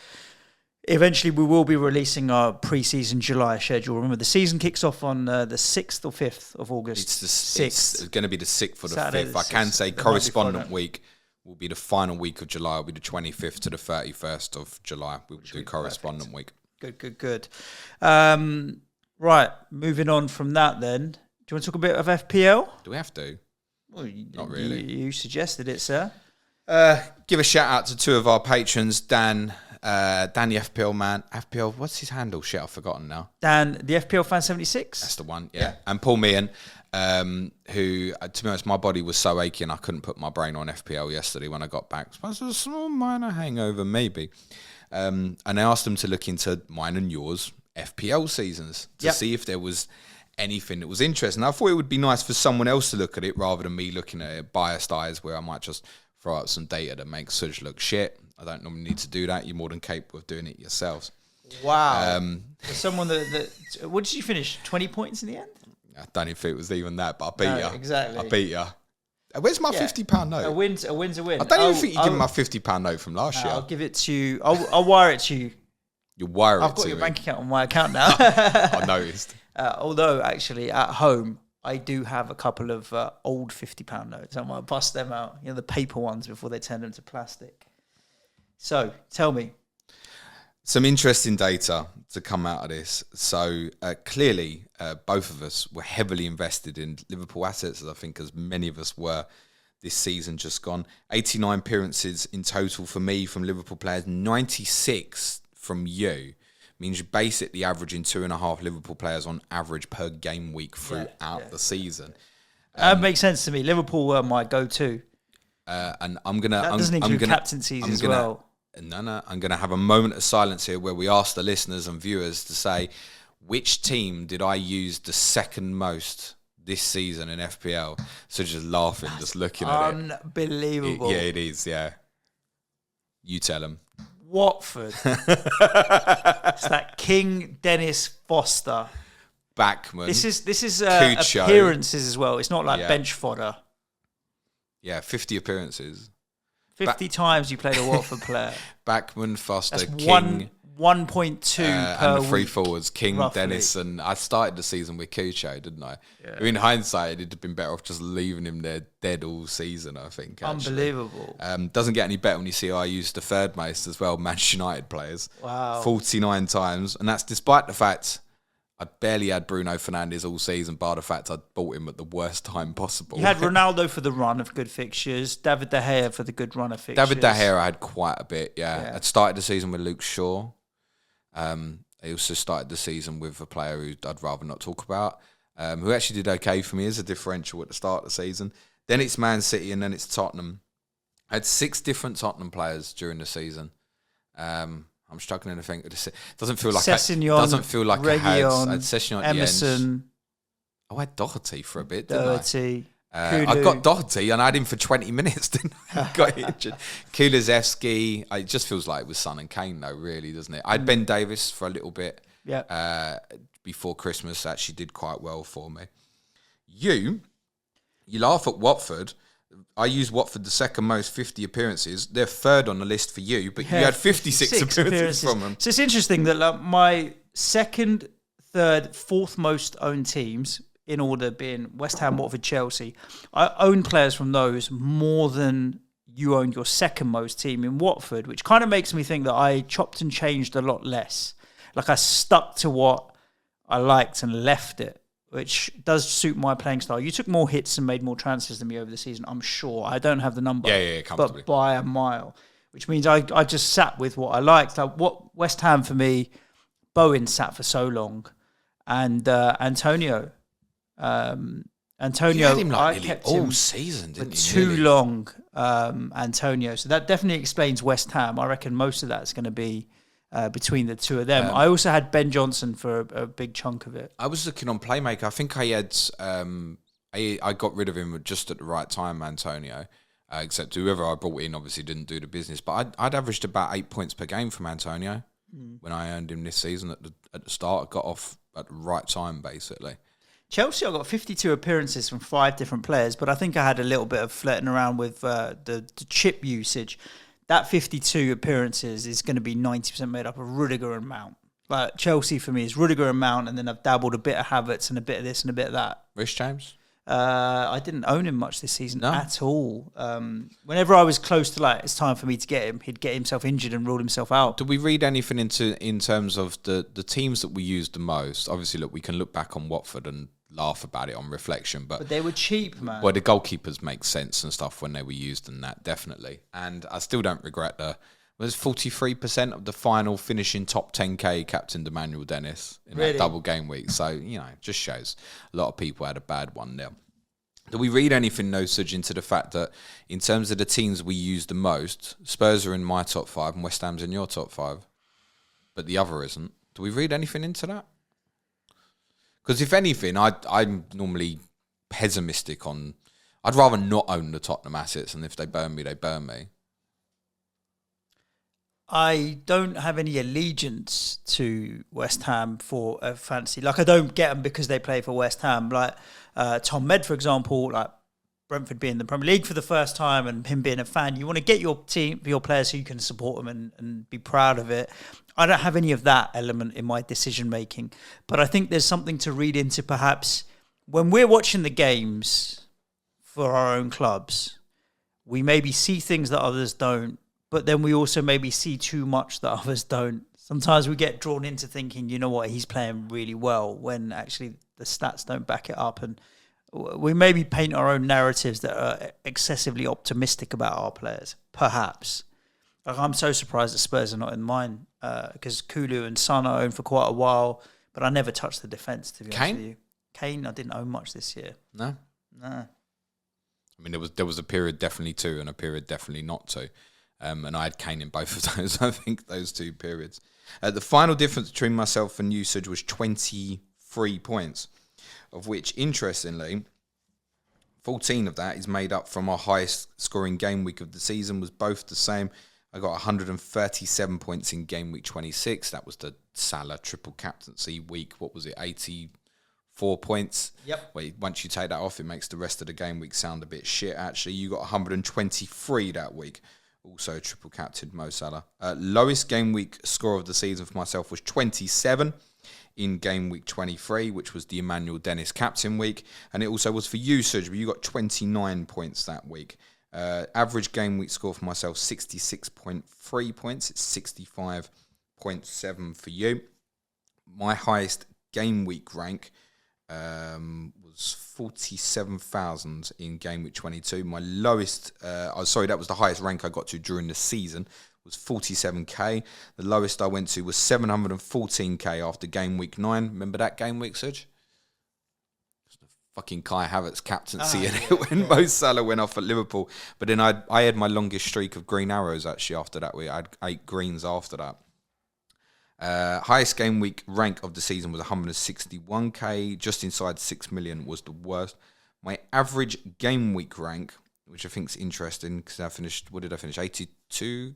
Eventually, we will be releasing our pre-season July schedule. Remember, the season kicks off on the 6th or 5th of August. It's the 6th. It's going to be the 6th or the Saturday 5th. I can say Correspondent Week will be the final week of July. It will be the 25th to the 31st of July. We will do Correspondent Week. Good. Right, moving on from that then. Do you want to talk a bit of FPL? Do we have to? Well, not really. You suggested it, sir. Give a shout out to two of our patrons, Dan the FPL man. FPL, what's his handle? Shit, I've forgotten now. Dan, the FPL fan 76. That's the one, yeah. And Paul Meehan, who, to be honest, my body was so aching I couldn't put my brain on FPL yesterday when I got back. It was a small minor hangover, maybe. And I asked them to look into mine and yours FPL seasons to see if there was anything that was interesting. I thought it would be nice for someone else to look at it rather than me looking at it biased eyes, where I might just throw out some data that makes Suj look shit. I don't normally need to do that. You're more than capable of doing it yourselves. Wow. For someone that what did you finish? 20 points in the end? I don't even think it was even that, but I beat you. Exactly. I beat you. Where's my £50 note? A win's a win. I don't even think you give me my £50 note from last year. I'll give it to you. I'll wire it to you. You'll wire it to me? I've got your bank account on my account now. I noticed. Although, actually, at home, I do have a couple of old £50 notes. I might bust them out, the paper ones, before they turn them to plastic. So, tell me. Some interesting data to come out of this. So, clearly, both of us were heavily invested in Liverpool assets, as I think as many of us were this season just gone. 89 appearances in total for me from Liverpool players, 96 from you. Means you're basically averaging 2.5 Liverpool players on average per game week throughout the season. That makes sense to me. Liverpool were my go-to. And I'm gonna. That doesn't include captaincies as well. No. I'm gonna have a moment of silence here where we ask the listeners and viewers to say which team did I use the second most this season in FPL. So just laughing, just looking at it. Unbelievable. It is. Yeah. You tell them. Watford. It's that King Dennis Foster. Backman. This is Cucho. appearances as well. It's not like bench fodder. Yeah, 50 appearances. 50 times you played a Watford player. Backman, Foster, That's King. 1.2 per and the three week, forwards, King, roughly. Dennis, and I started the season with Cucho, didn't I? Yeah. In hindsight, it'd have been better off just leaving him there dead all season, I think. Actually. Unbelievable. Doesn't get any better when you see I used the third most as well, Manchester United players. Wow. 49 times, and that's despite the fact I barely had Bruno Fernandes all season, bar the fact I bought him at the worst time possible. You had Ronaldo for the run of good fixtures, David De Gea for the good run of fixtures. David De Gea I had quite a bit, yeah. I'd started the season with Luke Shaw. I also started the season with a player who I'd rather not talk about, who actually did okay for me as a differential at the start of the season. Then it's Man City and then it's Tottenham. I had 6 different Tottenham players during the season. I'm struggling to think. It doesn't feel like I had Sessegnon, Emerson. I had Doherty for a bit, Doherty. I got Doherty and I had him for 20 minutes, didn't I? Got injured. Kulusevski. It just feels like it was Son and Kane, though, really, doesn't it? I had Ben Davis for a little bit before Christmas. Actually did quite well for me. You laugh at Watford. I used Watford the second most, 50 appearances. They're third on the list for you, but you had 56 appearances from them. So it's interesting that my second, third, fourth most owned teams, in order being West Ham, Watford, Chelsea, I own players from those more than you owned your second most team in Watford, which kind of makes me think that I chopped and changed a lot less. Like I stuck to what I liked and left it, which does suit my playing style. You took more hits and made more transfers than me over the season, I'm sure. I don't have the number, comfortably. But by a mile, which means I just sat with what I liked. Like what West Ham for me, Bowen sat for so long, and Antonio. You had him I kept all him season, didn't you? Too long, Antonio. So that definitely explains West Ham. I reckon most of that's going to be between the two of them. I also had Ben Johnson for a big chunk of it. I was looking on Playmaker. I think I had I got rid of him just at the right time, Antonio. Except whoever I brought in obviously didn't do the business. But I'd averaged about 8 points per game from Antonio when I earned him this season at the start. I got off at the right time, basically. Chelsea, I got 52 appearances from 5 different players, but I think I had a little bit of flirting around with the chip usage. That 52 appearances is going to be 90% made up of Rudiger and Mount. Like Chelsea for me is Rudiger and Mount, and then I've dabbled a bit of Havertz and a bit of this and a bit of that. Rich James? I didn't own him much this season at all. Whenever I was close to it's time for me to get him, he'd get himself injured and ruled himself out. Did we read anything in terms of the teams that we used the most? Obviously, look, we can look back on Watford and laugh about it on reflection, but they were cheap, man. Well, the goalkeepers make sense and stuff when they were used and that, definitely. And I still don't regret was 43% of the final finishing top 10k captained Emmanuel Dennis in that double game week. So, just shows a lot of people had a bad one there. Do we read anything, though, Suj, into the fact that in terms of the teams we use the most, Spurs are in my top 5 and West Ham's in your top 5, but the other isn't? Do we read anything into that? Because if anything, I'm normally pessimistic on... I'd rather not own the Tottenham assets, and if they burn me, they burn me. I don't have any allegiance to West Ham for a fantasy. Like, I don't get them because they play for West Ham. Like, Tom Med, for example, like Brentford being in the Premier League for the first time and him being a fan, you want to get your team, your players so you can support them and be proud of it. I don't have any of that element in my decision making, but I think there's something to read into perhaps when we're watching the games for our own clubs, we maybe see things that others don't, but then we also maybe see too much that others don't. Sometimes we get drawn into thinking, you know what, he's playing really well, when actually the stats don't back it up, and we maybe paint our own narratives that are excessively optimistic about our players, perhaps. Like, I'm so surprised that Spurs are not in mine, because Kulu and Son I owned for quite a while, but I never touched the defence, to be honest with you. Kane, I didn't own much this year. No. I mean, there was a period definitely to and a period definitely not to. And I had Kane in both of those, I think, those 2 periods. The final difference between myself and usage was 23 points, of which, interestingly, 14 of that is made up from our highest scoring game week of the season, was both the same. I got 137 points in game week 26. That was the Salah triple captaincy week. What was it? 84 points. Yep. Wait, once you take that off, it makes the rest of the game week sound a bit shit. Actually, you got 123 that week. Also triple captained Mo Salah. Lowest game week score of the season for myself was 27 in game week 23, which was the Emmanuel Dennis captain week. And it also was for you, Suj, but you got 29 points that week. Average game week score for myself, 66.3 points. It's 65.7 for you. My highest game week rank was 47,000 in game week 22. My lowest, that was the highest rank I got to during the season, was 47k. The lowest I went to was 714k after game week 9. Remember that game week, Suj? Fucking Kai Havertz captaincy when Mo Salah went off at Liverpool. But then I had my longest streak of green arrows actually after that week. I had 8 greens after that. Highest game week rank of the season was 161k. Just inside 6 million was the worst. My average game week rank, which I think is interesting because I finished, what did I finish? 82k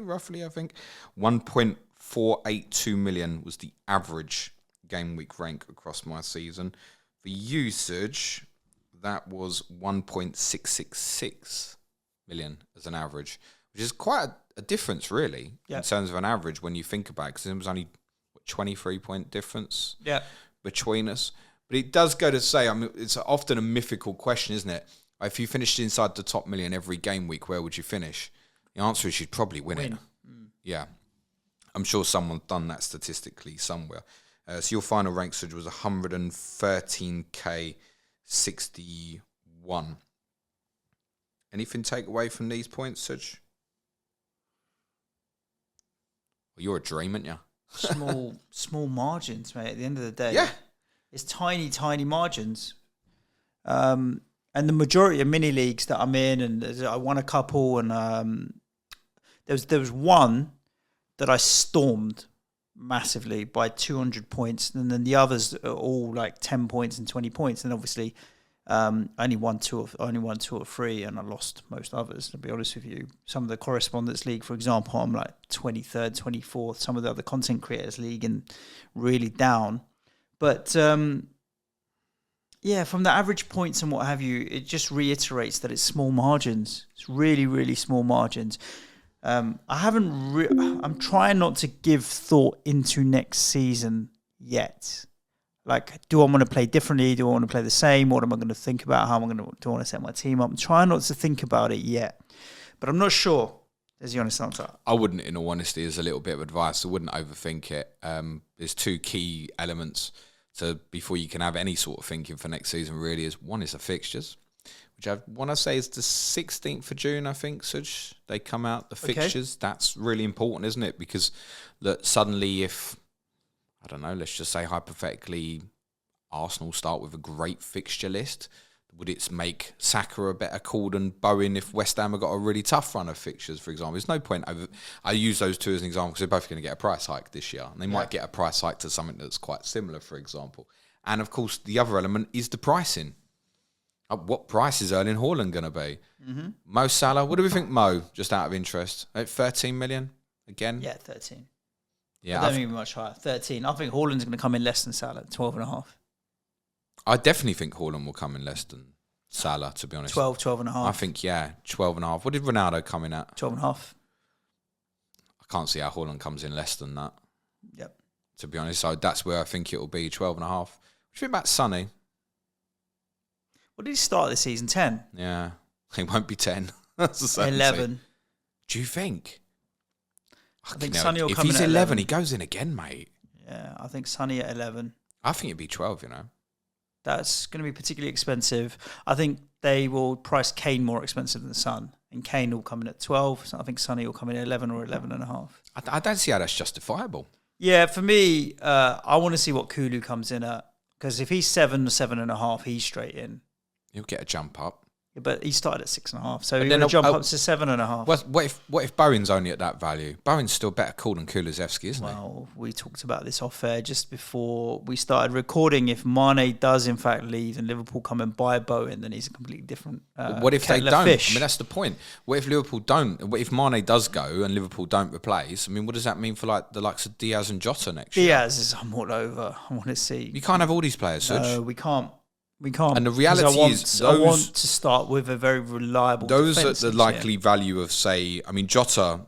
roughly, I think. 1.482 million was the average game week rank across my season. For usage, that was 1.666 million as an average, which is quite a difference, really, in terms of an average when you think about it, because it was only 23-point difference between us. But it does go to say, I mean, it's often a mythical question, isn't it? If you finished inside the top million every game week, where would you finish? The answer is you'd probably win it. Yeah. I'm sure someone's done that statistically somewhere. So your final rank, Suj, was 113k 61. Anything take away from these points, Suj? Well, you're a dream, aren't you? Small margins, mate. At the end of the day, it's tiny margins. And the majority of mini leagues that I'm in, and I won a couple, and there was one that I stormed massively by 200 points, and then the others are all like 10 points and 20 points, and obviously I only won two or three, and I lost most others, to be honest with you. Some of the correspondents league, for example, I'm like 23rd, 24th. Some of the other content creators league, and really down. But from the average points and what have you, it just reiterates that it's small margins. It's really small margins. I'm trying not to give thought into next season yet. Like, do I want to play differently? Do I want to play the same? What am I going to think about? Do I want to set my team up? I'm trying not to think about it yet, but I'm not sure. There's the honest answer. I wouldn't, in all honesty, as a little bit of advice, I wouldn't overthink it. There's 2 key elements before you can have any sort of thinking for next season, really. One is the fixtures, which I want to say is the 16th of June, I think, Suj. They come out, the fixtures. Okay. That's really important, isn't it? Because suddenly if, I don't know, let's just say hypothetically, Arsenal start with a great fixture list, would it make Saka a better call than Bowen if West Ham have got a really tough run of fixtures, for example? There's no point I use those 2 as an example because they're both going to get a price hike this year. And they might get a price hike to something that's quite similar, for example. And, of course, the other element is the pricing. What price is Erling Haaland going to be? Mm-hmm. Mo Salah, what do we think Mo, just out of interest? 13 million again? Yeah, 13. Yeah, I don't think much higher. 13. I think Haaland's going to come in less than Salah, 12.5. I definitely think Haaland will come in less than Salah, to be honest. 12.5. I think, 12.5. What did Ronaldo come in at? 12.5. I can't see how Haaland comes in less than that. Yep. To be honest, so that's where I think it will be, 12.5. What do you think about Sonny? What did he start this season? 10? Yeah. He won't be 10. That's the same 11. Do you think? I think Sonny will come in at 11. If he's 11, he goes in again, mate. Yeah, I think Sonny at 11. I think it'd be 12, That's going to be particularly expensive. I think they will price Kane more expensive than Son. And Kane will come in at 12. So I think Sonny will come in at 11 or 11.5. I don't see how that's justifiable. Yeah, for me, I want to see what Kulu comes in at. Because if he's 7 or 7.5, he's straight in. He'll get a jump up. But he started at 6.5, so he's then going to jump up to 7.5. What if Bowen's only at that value? Bowen's still better call than Kulusevski, isn't he? Well, we talked about this off air just before we started recording. If Mane does in fact leave and Liverpool come and buy Bowen, then he's a completely different what if they don't? fish. I mean, that's the point. What if Liverpool don't? What if Mane does go and Liverpool don't replace? I mean, what does that mean for like the likes of Diaz and Jota next year? Diaz, I'm all over. I want to see. You can't have all these players, Suj. No, we can't. We can't. And the reality is, I want to start with a very reliable. Those are the likely value of, say, I mean, Jota.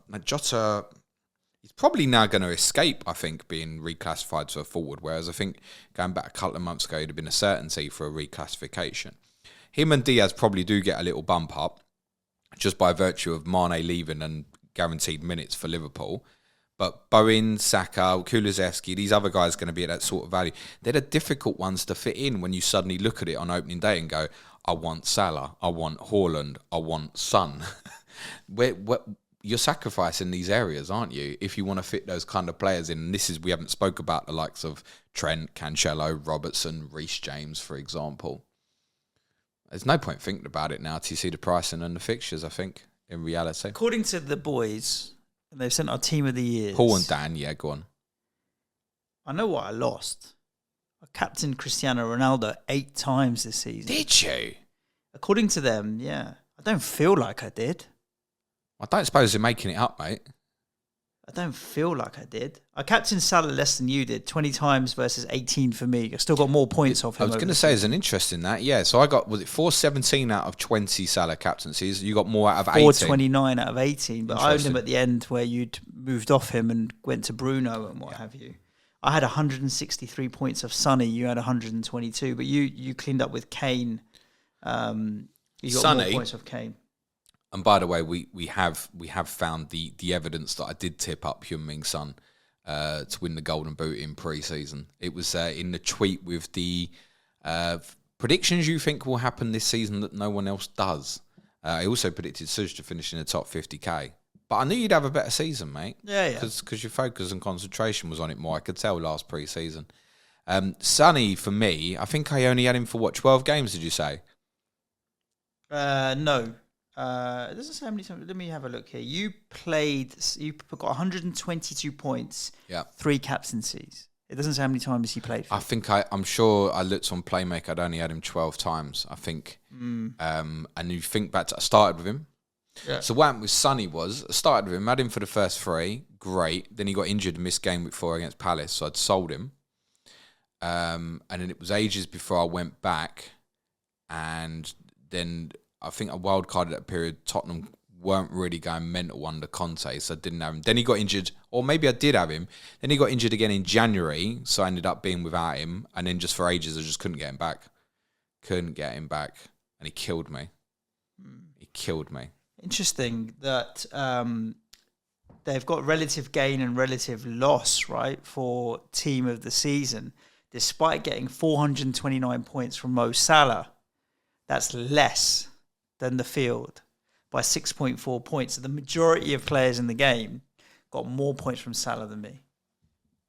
He's probably now going to escape, I think, being reclassified to a forward. Whereas I think going back a couple of months ago, it'd have been a certainty for a reclassification. Him and Diaz probably do get a little bump up, just by virtue of Mane leaving and guaranteed minutes for Liverpool. But Bowen, Saka, Kulusevski, these other guys are going to be at that sort of value. They're the difficult ones to fit in when you suddenly look at it on opening day and go, I want Salah, I want Haaland, I want Son. You're sacrificing these areas, aren't you, if you want to fit those kind of players in? And we haven't spoke about the likes of Trent, Cancelo, Robertson, Reece James, for example. There's no point thinking about it now till you see the pricing and the fixtures, I think, in reality. According to the boys... And they've sent our team of the year. Paul and Dan, yeah, go on. I know what I lost. I captained Cristiano Ronaldo 8 times this season. Did you? According to them, yeah. I don't feel like I did. I don't suppose they're making it up, mate. I don't feel like I did. I captained Salah less than you did, 20 times versus 18 for me. I still got more points off him. I was going to say, there's an interest in that. Yeah, so I got, was it 417 out of 20 Salah captaincies? You got more out of 18. 429 out of 18. But I owned him at the end where you'd moved off him and went to Bruno and what have you. I had 163 points of Sonny. You had 122. But you cleaned up with Kane. You got more points of Kane. And by the way, we have found the evidence that I did tip up Heung-min Son to win the Golden Boot in pre-season. It was in the tweet with the predictions you think will happen this season that no one else does. I also predicted Suj to finish in the top 50k. But I knew you'd have a better season, mate. Yeah. Because your focus and concentration was on it more. I could tell last pre-season. Sonny, for me, I think I only had him for, 12 games, did you say? No. It doesn't say how many times. Let me have a look here. You got 122 points. Yeah. 3 captaincies. It doesn't say how many times he played for. I'm sure I looked on Playmaker. I'd only had him 12 times, I think. And you think back to, I started with him. Yeah. So what happened with Sonny was, I started with him, had him for the first 3, great. Then he got injured and missed game week 4 against Palace, so I'd sold him. And then it was ages before I went back, and then I think I wildcarded that period. Tottenham weren't really going mental under Conte, so I didn't have him. Then he got injured, or maybe I did have him. Then he got injured again in January, so I ended up being without him. And then just for ages, I just couldn't get him back. And he killed me. He killed me. Interesting that they've got relative gain and relative loss, right, for team of the season. Despite getting 429 points from Mo Salah, that's less than the field by 6.4 points. So the majority of players in the game got more points from Salah than me.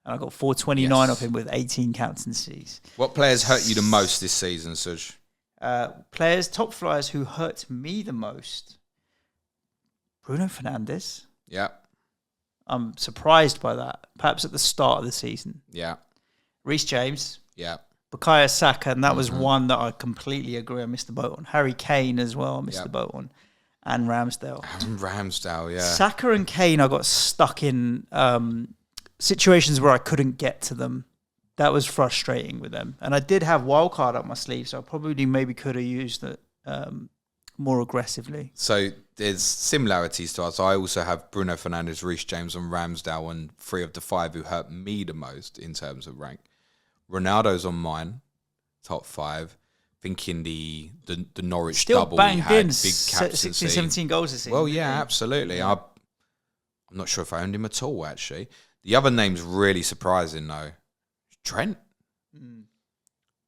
And I got 429 off him with 18 captaincies. What players hurt you the most this season, Suj? Top flyers who hurt me the most. Bruno Fernandes. Yeah. I'm surprised by that. Perhaps at the start of the season. Yeah. Reece James. Yeah. Bukayo Saka, and that was one that I completely agree I missed the boat on. Harry Kane as well, I missed the boat on. And Ramsdale. Ramsdale, yeah. Saka and Kane, I got stuck in situations where I couldn't get to them. That was frustrating with them. And I did have wildcard up my sleeve, so I probably maybe could have used it more aggressively. So there's similarities to us. I also have Bruno Fernandes, Reece James and Ramsdale, and 3 of the 5 who hurt me the most in terms of rank. Ronaldo's on mine, top 5. Thinking the Norwich still double banged he had, in big captaincy. 16, 17 goals this season. Well, yeah, absolutely. I'm not sure if I owned him at all, actually. The other name's really surprising, though. Trent.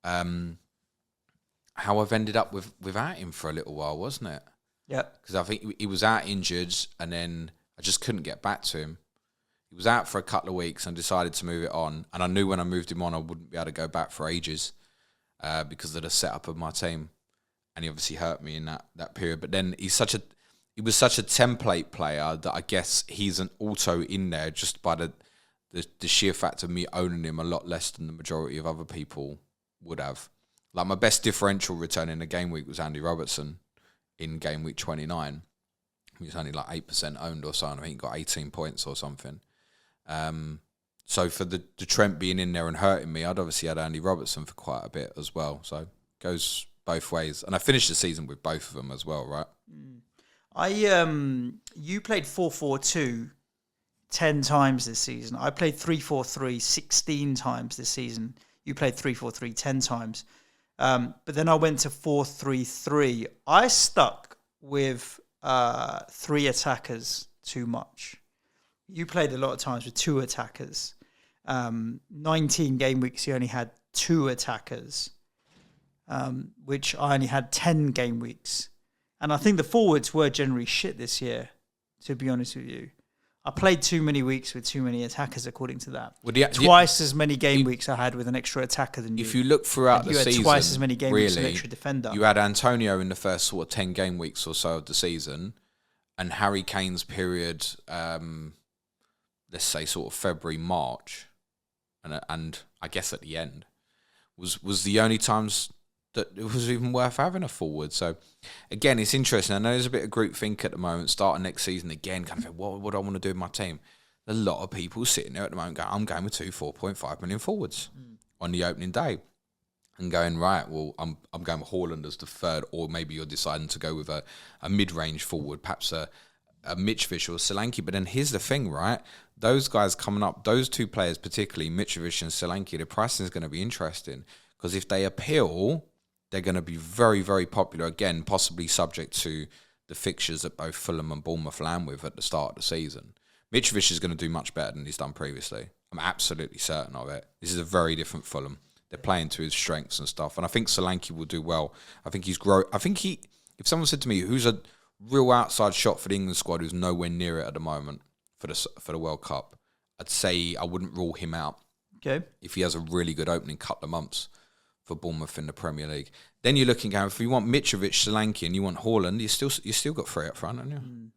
How I've ended up without him for a little while, wasn't it? Yeah. Because I think he was out injured, and then I just couldn't get back to him. He was out for a couple of weeks and decided to move it on. And I knew when I moved him on, I wouldn't be able to go back for ages because of the setup of my team. and he obviously hurt me in that period. But then he was such a template player that I guess he's an auto in there just by the sheer fact of me owning him a lot less than the majority of other people would have. Like my best differential return in the game week was Andy Robertson in game week 29. He was only like 8% owned or something. I think he got 18 points or something. So for the Trent being in there and hurting me, I'd obviously had Andy Robertson for quite a bit as well. So it goes both ways. And I finished the season with both of them as well, right? You played 4-4-2 10 times this season. I played 3-4-3 16 times this season. You played 3-4-3 10 times. But then I went to 4-3-3. I stuck with 3 attackers too much. You played a lot of times with 2 attackers. 19 game weeks, you only had 2 attackers, which I only had 10 game weeks. And I think the forwards were generally shit this year, to be honest with you. I played too many weeks with too many attackers, according to that. Well, twice as many game weeks I had with an extra attacker than you. If you look throughout the season, you had twice as many game weeks with an extra defender. You had Antonio in the first sort of 10 game weeks or so of the season, and Harry Kane's period, let's say sort of February, March, and I guess at the end, was the only times that it was even worth having a forward. So, again, it's interesting. I know there's a bit of groupthink at the moment, starting next season again, kind of, what do I want to do with my team? There's a lot of people sitting there at the moment going, I'm going with 4.5 million forwards on the opening day. And going, right, well, I'm going with Haaland as the third, or maybe you're deciding to go with a mid-range forward, perhaps a Mitrovic or Solanke. But then here's the thing, right? Those guys coming up, those 2 players particularly, Mitrovic and Solanke, the pricing is going to be interesting. Because if they appeal, they're going to be very, very popular. Again, possibly subject to the fixtures that both Fulham and Bournemouth land with at the start of the season. Mitrovic is going to do much better than he's done previously. I'm absolutely certain of it. This is a very different Fulham. They're playing to his strengths and stuff. And I think Solanke will do well. I think he's if someone said to me, who's a real outside shot for the England squad who's nowhere near it at the moment for the World Cup, I'd say I wouldn't rule him out. Okay. If he has a really good opening couple of months for Bournemouth in the Premier League. Then you're looking at, if you want Mitrovic, Solanke, and you want Haaland, you still got 3 up front, haven't you?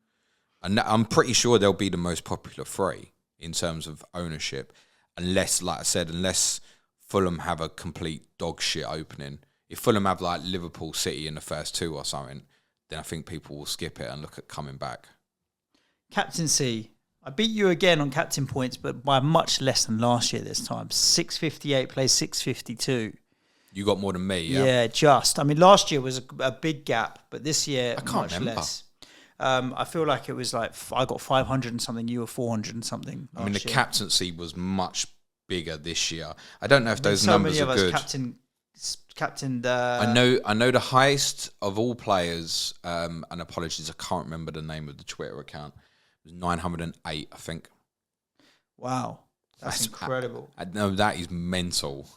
And I'm pretty sure they'll be the most popular 3 in terms of ownership, unless, like I said, unless Fulham have a complete dog shit opening. If Fulham have like Liverpool, City in the first 2 or something, then I think people will skip it and look at coming back. Captaincy. I beat you again on captain points, but by much less than last year this time. 658 plays 652. You got more than me, yeah? Yeah, just. I mean, last year was a big gap, but this year, I can't much remember. less. I feel like it was like, I got 500 and something, you were 400 and something. I mean, the captaincy was much bigger this year. I don't know if those numbers are good. Captained. I know the highest of all players, and apologies, I can't remember the name of the Twitter account. It was 908, I think. Wow. That's incredible. No, that is mental.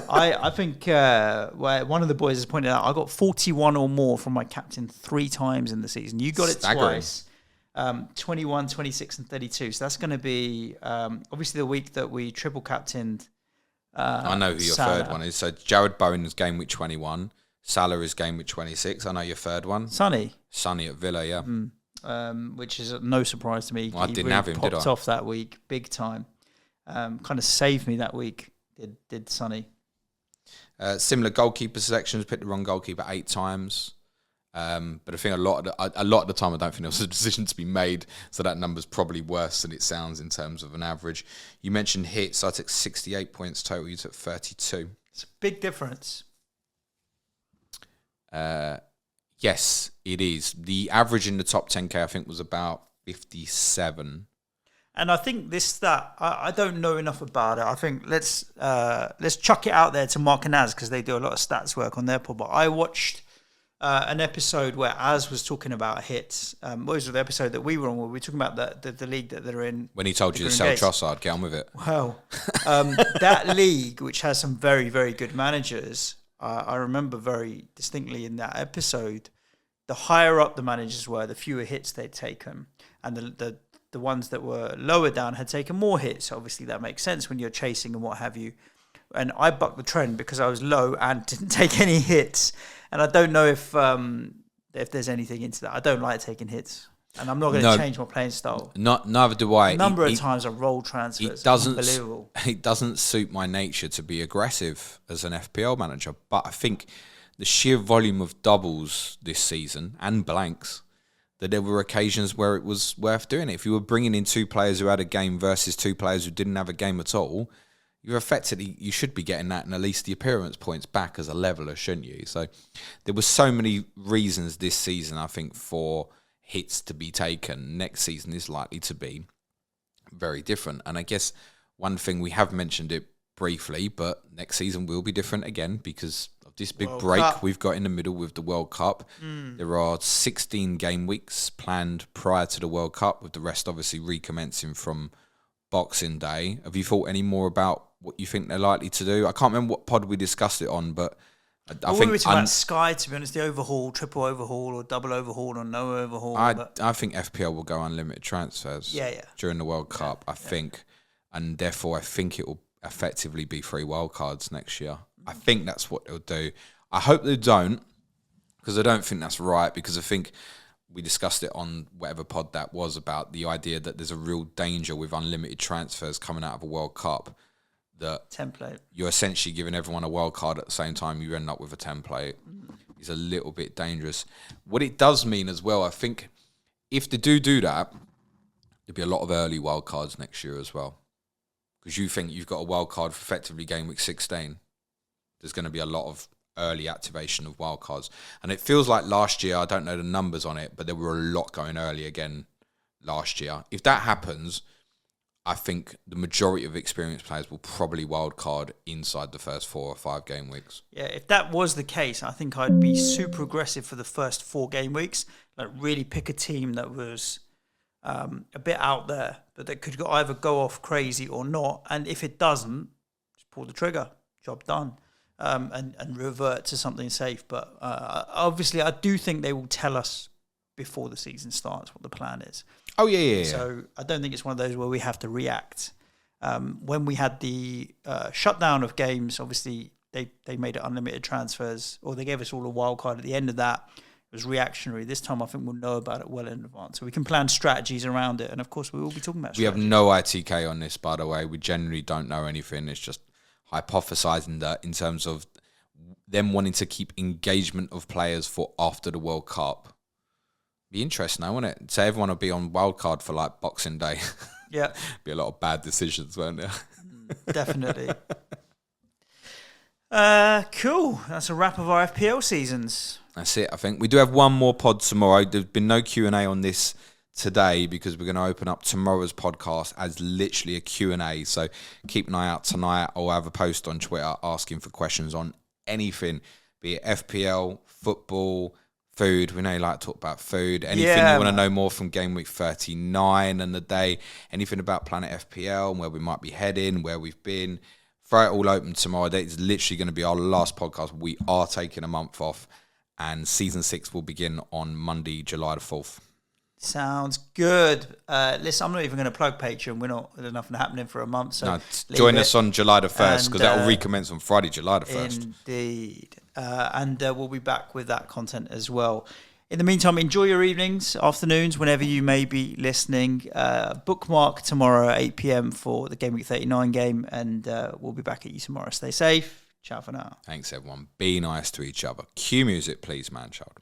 I think one of the boys has pointed out I got 41 or more from my captain 3 times in the season. You got it twice. 21, 26 and 32. So that's going to be obviously the week that we triple captained. I know who your third one is. So Jared Bowen is game week 21. Salah is game week 26. I know your third one. Sonny at Villa, yeah. Which is no surprise to me. Well, I didn't have him, did I? Popped off that week, big time. Kind of saved me that week. Did Sonny. Similar goalkeeper selections, picked the wrong goalkeeper 8 times. But I think a lot of the time I don't think there was a decision to be made, so that number's probably worse than it sounds in terms of an average. You mentioned hits. I took 68 points total. You took 32. It's a big difference. Yes, it is. The average in the top 10k I think was about 57. And I think I don't know enough about it. I think let's chuck it out there to Mark and Az because they do a lot of stats work on their pod. But I watched an episode where Az was talking about hits. What was the episode that we were on? Where we were talking about the league that they're in. When he told you to sell Trossard, get on with it. Well, that league, which has some very, very good managers, I remember very distinctly in that episode, the higher up the managers were, the fewer hits they'd taken. And the ones that were lower down had taken more hits. Obviously, that makes sense when you're chasing and what have you. And I bucked the trend because I was low and didn't take any hits. And I don't know if there's anything into that. I don't like taking hits. And I'm not going to change my playing style. Neither do I. A number of times I roll transfers. Unbelievable. It doesn't suit my nature to be aggressive as an FPL manager. But I think the sheer volume of doubles this season and blanks, that there were occasions where it was worth doing it. If you were bringing in 2 players who had a game versus 2 players who didn't have a game at all, you should be getting that and at least the appearance points back as a leveler, shouldn't you? So there were so many reasons this season, I think, for hits to be taken. Next season is likely to be very different. And I guess one thing, we have mentioned it briefly, but next season will be different again because of this big break we've got in the middle with the World Cup. There are 16 game weeks planned prior to the World Cup, with the rest obviously recommencing from Boxing Day. Have you thought any more about what you think they're likely to do? I can't remember what pod we discussed it on, but I think we were talking about Sky, to be honest, the overhaul, triple overhaul, or double overhaul, or no overhaul. I think FPL will go unlimited transfers during the World Cup, I think, and therefore I think it will effectively be 3 wildcards next year. I think that's what they'll do. I hope they don't, because I don't think that's right, because I think we discussed it on whatever pod that was, about the idea that there's a real danger with unlimited transfers coming out of a World Cup, that template, you're essentially giving everyone a wild card at the same time you end up with a template. Is a little bit dangerous. What it does mean as well, I think if they do that, there'll be a lot of early wild cards next year as well, because you think you've got a wild card for effectively game week 16. There's going to be a lot of early activation of wild cards, and it feels like last year, I don't know the numbers on it, but there were a lot going early again last year. If that happens, I think the majority of experienced players will probably wildcard inside the first 4 or 5 game weeks. Yeah, if that was the case, I think I'd be super aggressive for the first 4 game weeks. Like, really pick a team that was a bit out there, but that could either go off crazy or not. And if it doesn't, just pull the trigger. Job done. And revert to something safe. But obviously, I do think they will tell us before the season starts what the plan is. Oh, yeah. So I don't think it's one of those where we have to react. When we had the shutdown of games, obviously they made it unlimited transfers, or they gave us all a wild card at the end of that. It was reactionary. This time I think we'll know about it well in advance. So we can plan strategies around it. And of course we will be talking about strategies. We have no ITK on this, by the way. We generally don't know anything. It's just hypothesizing that in terms of them wanting to keep engagement of players for after the World Cup. Be interesting now, wouldn't it? So everyone will be on wildcard for like Boxing Day. Yeah. Be a lot of bad decisions, won't there? Definitely. Cool. That's a wrap of our FPL seasons. That's it, I think. We do have one more pod tomorrow. There's been no Q&A on this today because we're going to open up tomorrow's podcast as literally a Q&A. So keep an eye out tonight. I'll have a post on Twitter asking for questions on anything, be it FPL, football, food. We know you like to talk about food. Anything you want to know more from game week 39 and the day, anything about Planet FPL and where we might be heading, where we've been, throw it all open tomorrow. It's literally going to be our last podcast. We are taking a month off, and season 6 will begin on Monday, July the 4th. Sounds good. Listen, I'm not even going to plug Patreon. There's nothing happening for a month. So join us on July the 1st, because that will recommence on Friday, July the 1st. Indeed. And we'll be back with that content as well. In the meantime, enjoy your evenings, afternoons, whenever you may be listening. Bookmark tomorrow at 8 p.m. for the Game Week 39 game, and we'll be back at you tomorrow. Stay safe. Ciao for now. Thanks, everyone. Be nice to each other. Cue music, please, man child.